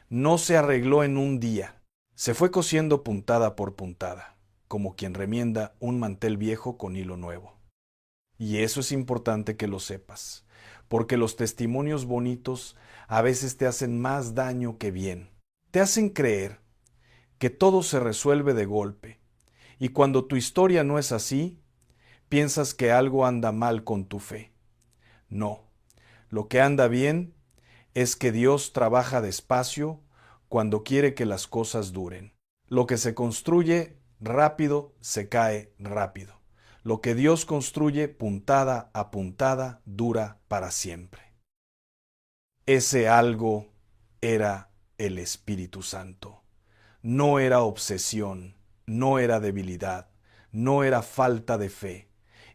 No se arregló en un día, se fue cosiendo puntada por puntada, como quien remienda un mantel viejo con hilo nuevo. Y eso es importante que lo sepas, porque los testimonios bonitos a veces te hacen más daño que bien. Te hacen creer que todo se resuelve de golpe, y cuando tu historia no es así, piensas que algo anda mal con tu fe. No, lo que anda bien es que Dios trabaja despacio cuando quiere que las cosas duren. Lo que se construye rápido se cae rápido. Lo que Dios construye puntada a puntada dura para siempre. Ese algo era el Espíritu Santo. No era obsesión, no era debilidad, no era falta de fe.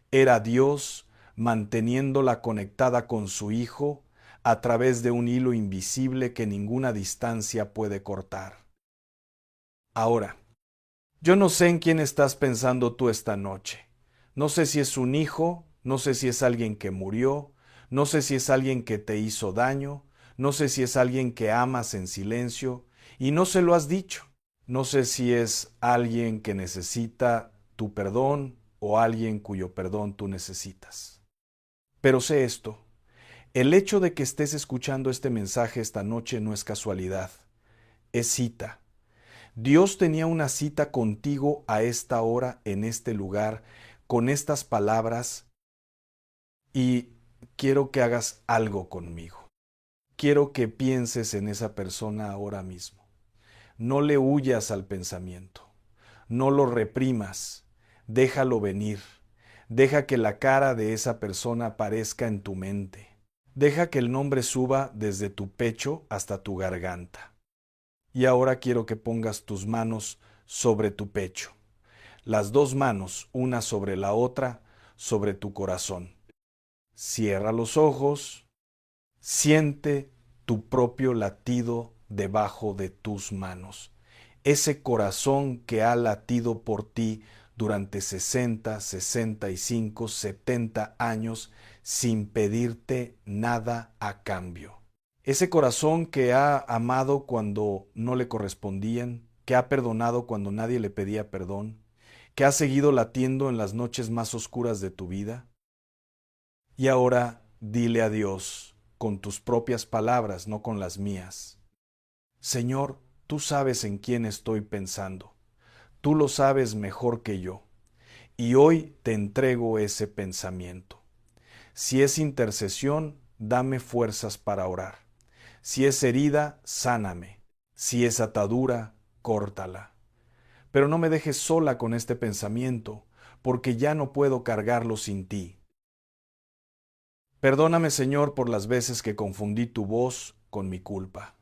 Era Dios manteniéndola conectada con su Hijo a través de un hilo invisible que ninguna distancia puede cortar. Ahora, yo no sé en quién estás pensando tú esta noche. No sé si es un hijo, no sé si es alguien que murió, no sé si es alguien que te hizo daño, no sé si es alguien que amas en silencio y no se lo has dicho. No sé si es alguien que necesita tu perdón o alguien cuyo perdón tú necesitas. Pero sé esto, el hecho de que estés escuchando este mensaje esta noche no es casualidad, es cita. Dios tenía una cita contigo a esta hora, en este lugar, con estas palabras, y quiero que hagas algo conmigo. Quiero que pienses en esa persona ahora mismo. No le huyas al pensamiento, no lo reprimas, déjalo venir, deja que la cara de esa persona aparezca en tu mente. Deja que el nombre suba desde tu pecho hasta tu garganta. Y ahora quiero que pongas tus manos sobre tu pecho, las dos manos, una sobre la otra, sobre tu corazón. Cierra los ojos, siente tu propio latido debajo de tus manos. Ese corazón que ha latido por ti durante 60, 65, 70 años sin pedirte nada a cambio. Ese corazón que ha amado cuando no le correspondían, que ha perdonado cuando nadie le pedía perdón, que ha seguido latiendo en las noches más oscuras de tu vida. Y ahora dile a Dios con tus propias palabras, no con las mías. Señor, tú sabes en quién estoy pensando. Tú lo sabes mejor que yo. Y hoy te entrego ese pensamiento. Si es intercesión, dame fuerzas para orar. Si es herida, sáname. Si es atadura, córtala. Pero no me dejes sola con este pensamiento, porque ya no puedo cargarlo sin ti. Perdóname, Señor, por las veces que confundí tu voz con mi culpa.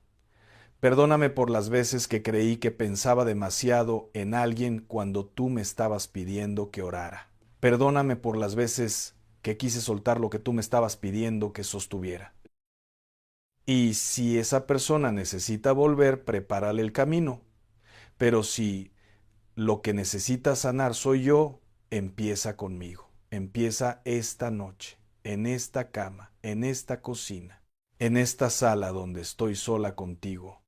Perdóname por las veces que creí que pensaba demasiado en alguien cuando tú me estabas pidiendo que orara. Perdóname por las veces que quise soltar lo que tú me estabas pidiendo que sostuviera. Y si esa persona necesita volver, prepárale el camino. Pero si lo que necesita sanar soy yo, empieza conmigo. Empieza esta noche, en esta cama, en esta cocina, en esta sala donde estoy sola contigo.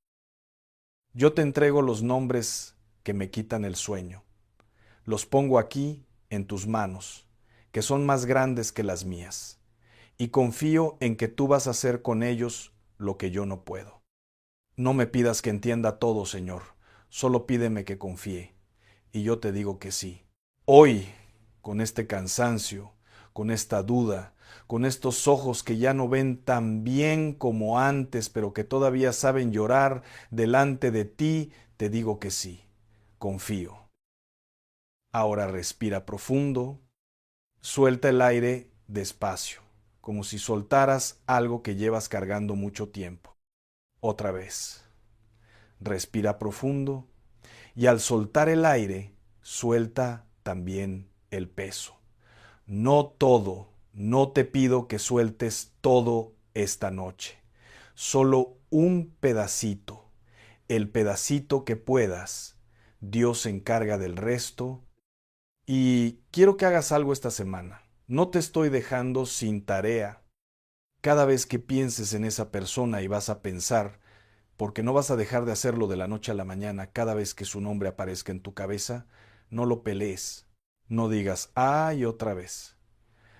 Yo te entrego los nombres que me quitan el sueño. Los pongo aquí en tus manos, que son más grandes que las mías, y confío en que tú vas a hacer con ellos lo que yo no puedo. No me pidas que entienda todo, Señor, solo pídeme que confíe, y yo te digo que sí. Hoy, con este cansancio, con esta duda, con estos ojos que ya no ven tan bien como antes, pero que todavía saben llorar delante de ti, te digo que sí, confío. Ahora respira profundo, suelta el aire despacio, como si soltaras algo que llevas cargando mucho tiempo. Otra vez. Respira profundo y al soltar el aire, suelta también el peso. No todo, no te pido que sueltes todo esta noche, solo un pedacito, el pedacito que puedas. Dios se encarga del resto. Y quiero que hagas algo esta semana. No te estoy dejando sin tarea. Cada vez que pienses en esa persona y vas a pensar, porque no vas a dejar de hacerlo de la noche a la mañana, cada vez que su nombre aparezca en tu cabeza, no lo pelees. No digas, ¡ay, otra vez!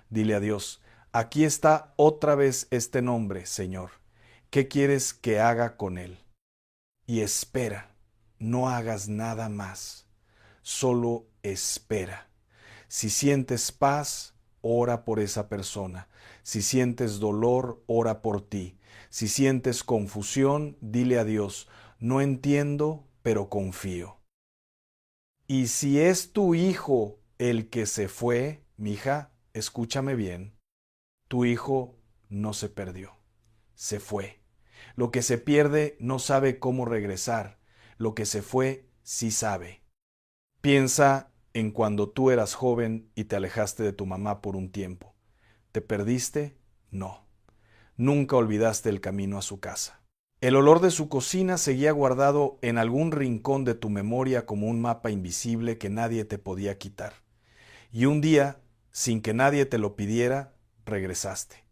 Dile a Dios, aquí está otra vez este nombre, Señor. ¿Qué quieres que haga con él? Y espera, no hagas nada más. Solo espera. Si sientes paz, ora por esa persona. Si sientes dolor, ora por ti. Si sientes confusión, dile a Dios, no entiendo, pero confío. Y si es tu hijo el que se fue, mija, escúchame bien, tu hijo no se perdió, se fue. Lo que se pierde no sabe cómo regresar, lo que se fue sí sabe. Piensa en cuando tú eras joven y te alejaste de tu mamá por un tiempo. ¿Te perdiste? No. Nunca olvidaste el camino a su casa. El olor de su cocina seguía guardado en algún rincón de tu memoria como un mapa invisible que nadie te podía quitar. Y un día, sin que nadie te lo pidiera, regresaste.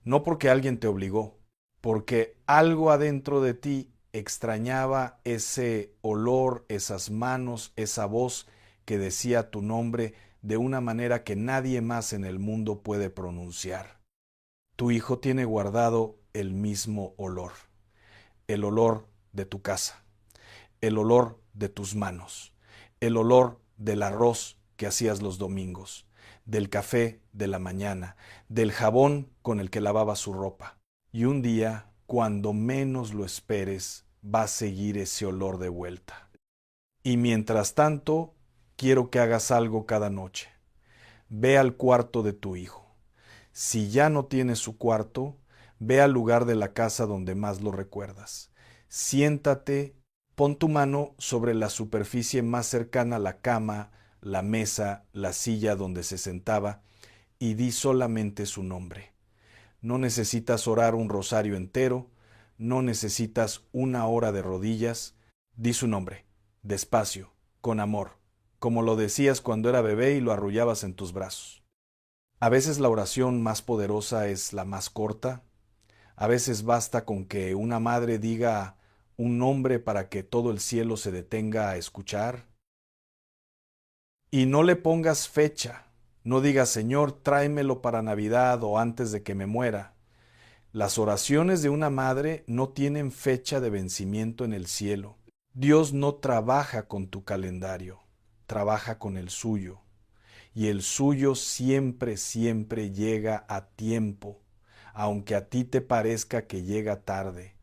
No porque alguien te obligó, porque algo adentro de ti extrañaba ese olor, esas manos, esa voz que decía tu nombre de una manera que nadie más en el mundo puede pronunciar. Tu hijo tiene guardado el mismo olor, el olor de tu casa, el olor de tus manos, el olor del arroz que hacías los domingos, del café de la mañana, del jabón con el que lavaba su ropa. Y un día, cuando menos lo esperes, va a seguir ese olor de vuelta. Y mientras tanto, quiero que hagas algo cada noche. Ve al cuarto de tu hijo. Si ya no tiene su cuarto, Ve al lugar de la casa donde más lo recuerdas. Siéntate, pon tu mano sobre la superficie más cercana a la cama, la mesa, la silla donde se sentaba y di solamente su nombre. No necesitas orar un rosario entero, no necesitas una hora de rodillas. Di su nombre, despacio, con amor, como lo decías cuando era bebé y lo arrullabas en tus brazos. A veces la oración más poderosa es la más corta. A veces basta con que una madre diga un nombre para que todo el cielo se detenga a escuchar. Y no le pongas fecha. No digas, Señor, tráemelo para Navidad o antes de que me muera. Las oraciones de una madre no tienen fecha de vencimiento en el cielo. Dios no trabaja con tu calendario, trabaja con el suyo. Y el suyo siempre, siempre llega a tiempo, aunque a ti te parezca que llega tarde.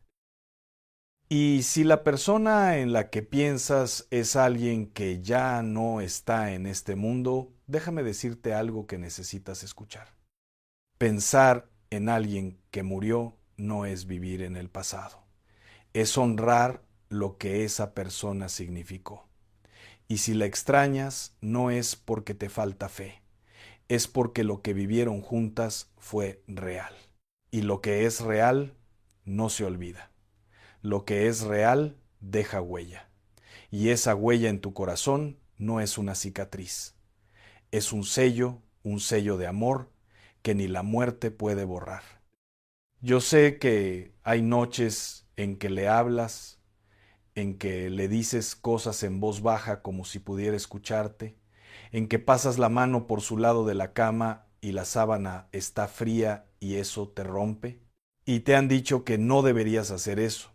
Y si la persona en la que piensas es alguien que ya no está en este mundo, déjame decirte algo que necesitas escuchar. Pensar en alguien que murió no es vivir en el pasado, es honrar lo que esa persona significó. Y si la extrañas, no es porque te falta fe, es porque lo que vivieron juntas fue real. Y lo que es real no se olvida. Lo que es real deja huella. Y esa huella en tu corazón no es una cicatriz. Es un sello de amor que ni la muerte puede borrar. Yo sé que hay noches en que le hablas, en que le dices cosas en voz baja como si pudiera escucharte, en que pasas la mano por su lado de la cama y la sábana está fría y eso te rompe. Y te han dicho que no deberías hacer eso,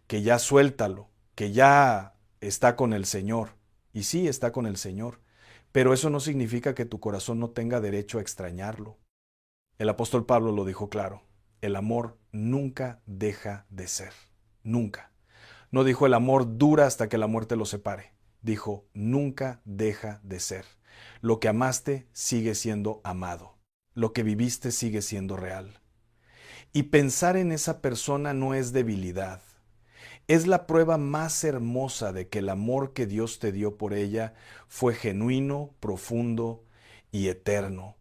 que ya suéltalo, que ya está con el Señor. Y sí, está con el Señor, pero eso no significa que tu corazón no tenga derecho a extrañarlo. El apóstol Pablo lo dijo claro, el amor nunca deja de ser, nunca. No dijo el amor dura hasta que la muerte lo separe, dijo nunca deja de ser. Lo que amaste sigue siendo amado, lo que viviste sigue siendo real. Y pensar en esa persona no es debilidad, es la prueba más hermosa de que el amor que Dios te dio por ella fue genuino, profundo y eterno.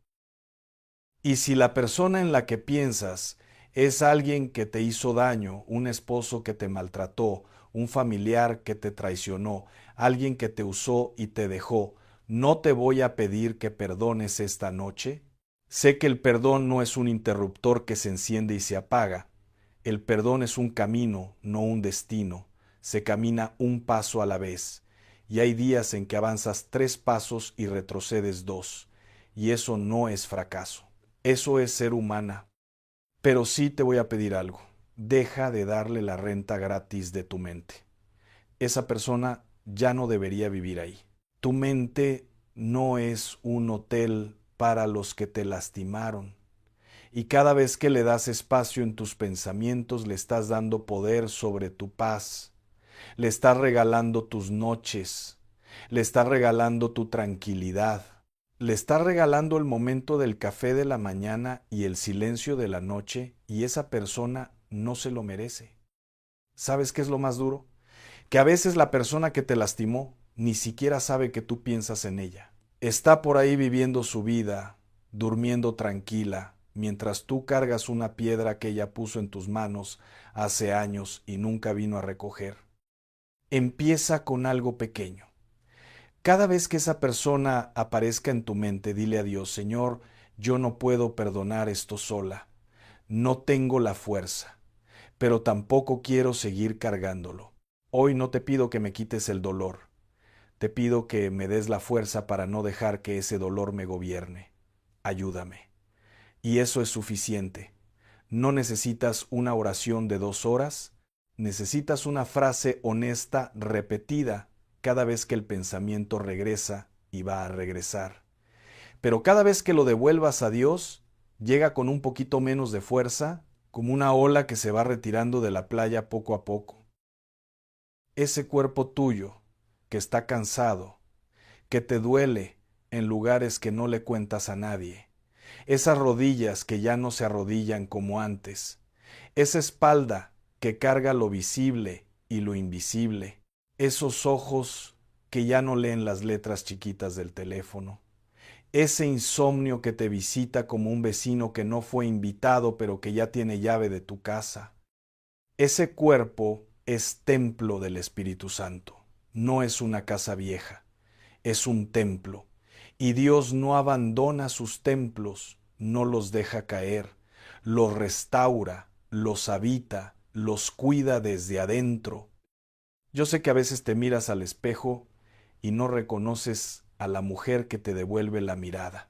Y si la persona en la que piensas es alguien que te hizo daño, un esposo que te maltrató, un familiar que te traicionó, alguien que te usó y te dejó, ¿no te voy a pedir que perdones esta noche? Sé que el perdón no es un interruptor que se enciende y se apaga. El perdón es un camino, no un destino. Se camina un paso a la vez. Y hay días en que avanzas 3 pasos y retrocedes 2. Y eso no es fracaso. Eso es ser humana. Pero sí te voy a pedir algo. Deja de darle la renta gratis de tu mente. Esa persona ya no debería vivir ahí. Tu mente no es un hotel para los que te lastimaron. Y cada vez que le das espacio en tus pensamientos, le estás dando poder sobre tu paz. Le estás regalando tus noches. Le estás regalando tu tranquilidad. Le estás regalando el momento del café de la mañana y el silencio de la noche, y esa persona no se lo merece. ¿Sabes qué es lo más duro? Que a veces la persona que te lastimó ni siquiera sabe que tú piensas en ella. Está por ahí viviendo su vida, durmiendo tranquila, mientras tú cargas una piedra que ella puso en tus manos hace años y nunca vino a recoger. Empieza con algo pequeño. Cada vez que esa persona aparezca en tu mente, dile a Dios, Señor, yo no puedo perdonar esto sola. No tengo la fuerza, pero tampoco quiero seguir cargándolo. Hoy no te pido que me quites el dolor. Te pido que me des la fuerza para no dejar que ese dolor me gobierne. Ayúdame. Y eso es suficiente. No necesitas una oración de 2 horas, necesitas una frase honesta repetida cada vez que el pensamiento regresa y va a regresar. Pero cada vez que lo devuelvas a Dios, llega con un poquito menos de fuerza, como una ola que se va retirando de la playa poco a poco. Ese cuerpo tuyo, que está cansado, que te duele en lugares que no le cuentas a nadie, esas rodillas que ya no se arrodillan como antes, esa espalda que carga lo visible y lo invisible, esos ojos que ya no leen las letras chiquitas del teléfono, ese insomnio que te visita como un vecino que no fue invitado pero que ya tiene llave de tu casa. Ese cuerpo es templo del Espíritu Santo, no es una casa vieja, es un templo. Y Dios no abandona sus templos, no los deja caer, los restaura, los habita, los cuida desde adentro. Yo sé que a veces te miras al espejo y no reconoces a la mujer que te devuelve la mirada,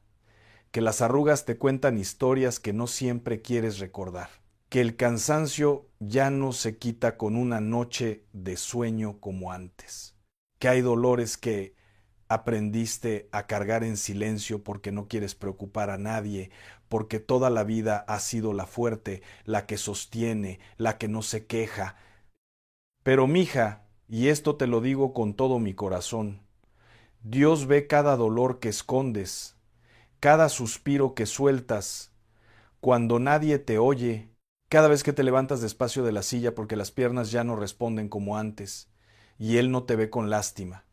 que las arrugas te cuentan historias que no siempre quieres recordar, que el cansancio ya no se quita con una noche de sueño como antes, que hay dolores que aprendiste a cargar en silencio porque no quieres preocupar a nadie, porque toda la vida has sido la fuerte, la que sostiene, la que no se queja. Pero mija, y esto te lo digo con todo mi corazón, Dios ve cada dolor que escondes, cada suspiro que sueltas, cuando nadie te oye, cada vez que te levantas despacio de la silla porque las piernas ya no responden como antes, y Él no te ve con lástima,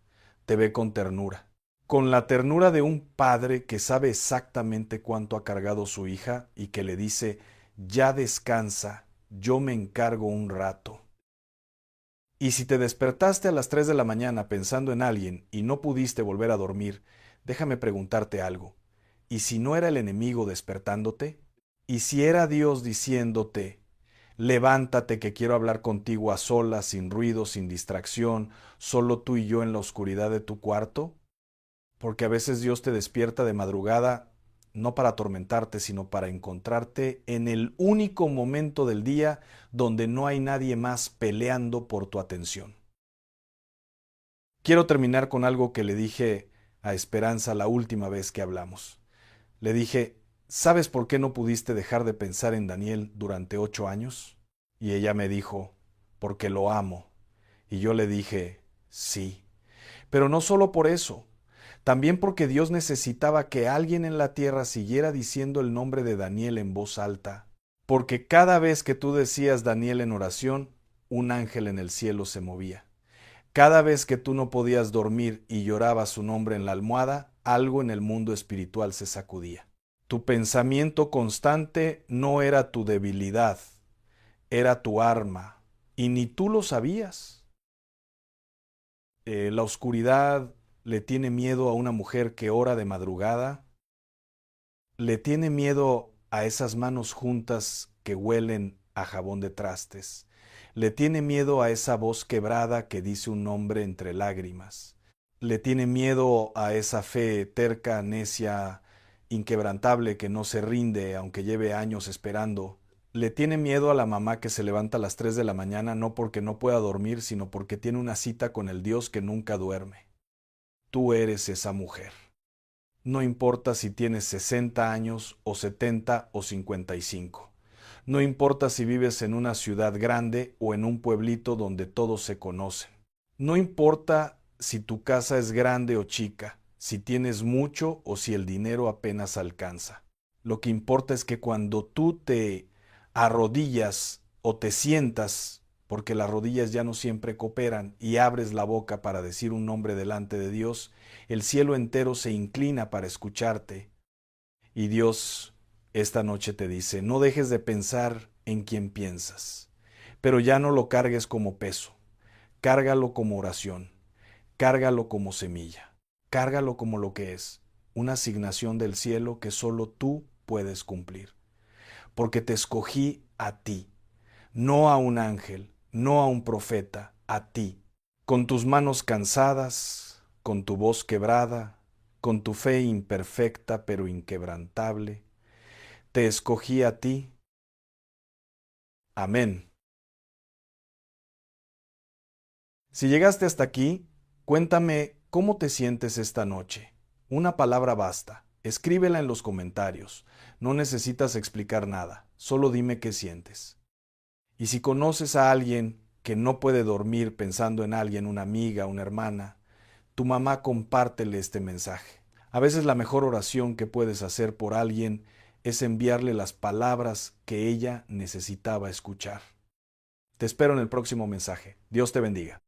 te ve con ternura, con la ternura de un padre que sabe exactamente cuánto ha cargado su hija y que le dice, ya descansa, yo me encargo un rato. Y si te despertaste a las 3 de la mañana pensando en alguien y no pudiste volver a dormir, déjame preguntarte algo. ¿Y si no era el enemigo despertándote? ¿Y si era Dios diciéndote, levántate que quiero hablar contigo a solas, sin ruido, sin distracción, solo tú y yo en la oscuridad de tu cuarto? Porque a veces Dios te despierta de madrugada no para atormentarte, sino para encontrarte en el único momento del día donde no hay nadie más peleando por tu atención. Quiero terminar con algo que le dije a Esperanza la última vez que hablamos. Le dije, ¿sabes por qué no pudiste dejar de pensar en Daniel durante 8 años? Y ella me dijo, porque lo amo. Y yo le dije, sí. Pero no solo por eso. También porque Dios necesitaba que alguien en la tierra siguiera diciendo el nombre de Daniel en voz alta, porque cada vez que tú decías Daniel en oración, un ángel en el cielo se movía. Cada vez que tú no podías dormir y llorabas su nombre en la almohada, algo en el mundo espiritual se sacudía. Tu pensamiento constante no era tu debilidad, era tu arma, y ni tú lo sabías. La oscuridad le tiene miedo a una mujer que ora de madrugada, le tiene miedo a esas manos juntas que huelen a jabón de trastes, le tiene miedo a esa voz quebrada que dice un nombre entre lágrimas, le tiene miedo a esa fe terca, necia, inquebrantable que no se rinde aunque lleve años esperando. Le tiene miedo a la mamá que se levanta a las 3 de la mañana no porque no pueda dormir, sino porque tiene una cita con el Dios que nunca duerme. Tú eres esa mujer. No importa si tienes 60 años o 70 o 55. No importa si vives en una ciudad grande o en un pueblito donde todos se conocen. No importa si tu casa es grande o chica, si tienes mucho o si el dinero apenas alcanza. Lo que importa es que cuando tú te arrodillas o te sientas, porque las rodillas ya no siempre cooperan, y abres la boca para decir un nombre delante de Dios, el cielo entero se inclina para escucharte. Y Dios esta noche te dice, no dejes de pensar en quien piensas, pero ya no lo cargues como peso, cárgalo como oración, cárgalo como semilla, cárgalo como lo que es, una asignación del cielo que solo tú puedes cumplir. Porque te escogí a ti, no a un ángel, no a un profeta, a ti, con tus manos cansadas, con tu voz quebrada, con tu fe imperfecta pero inquebrantable. Te escogí a ti. Amén. Si llegaste hasta aquí, cuéntame cómo te sientes esta noche. Una palabra basta. Escríbela en los comentarios. No necesitas explicar nada. Solo dime qué sientes. Y si conoces a alguien que no puede dormir pensando en alguien, una amiga, una hermana, tu mamá, compártele este mensaje. A veces la mejor oración que puedes hacer por alguien es enviarle las palabras que ella necesitaba escuchar. Te espero en el próximo mensaje. Dios te bendiga.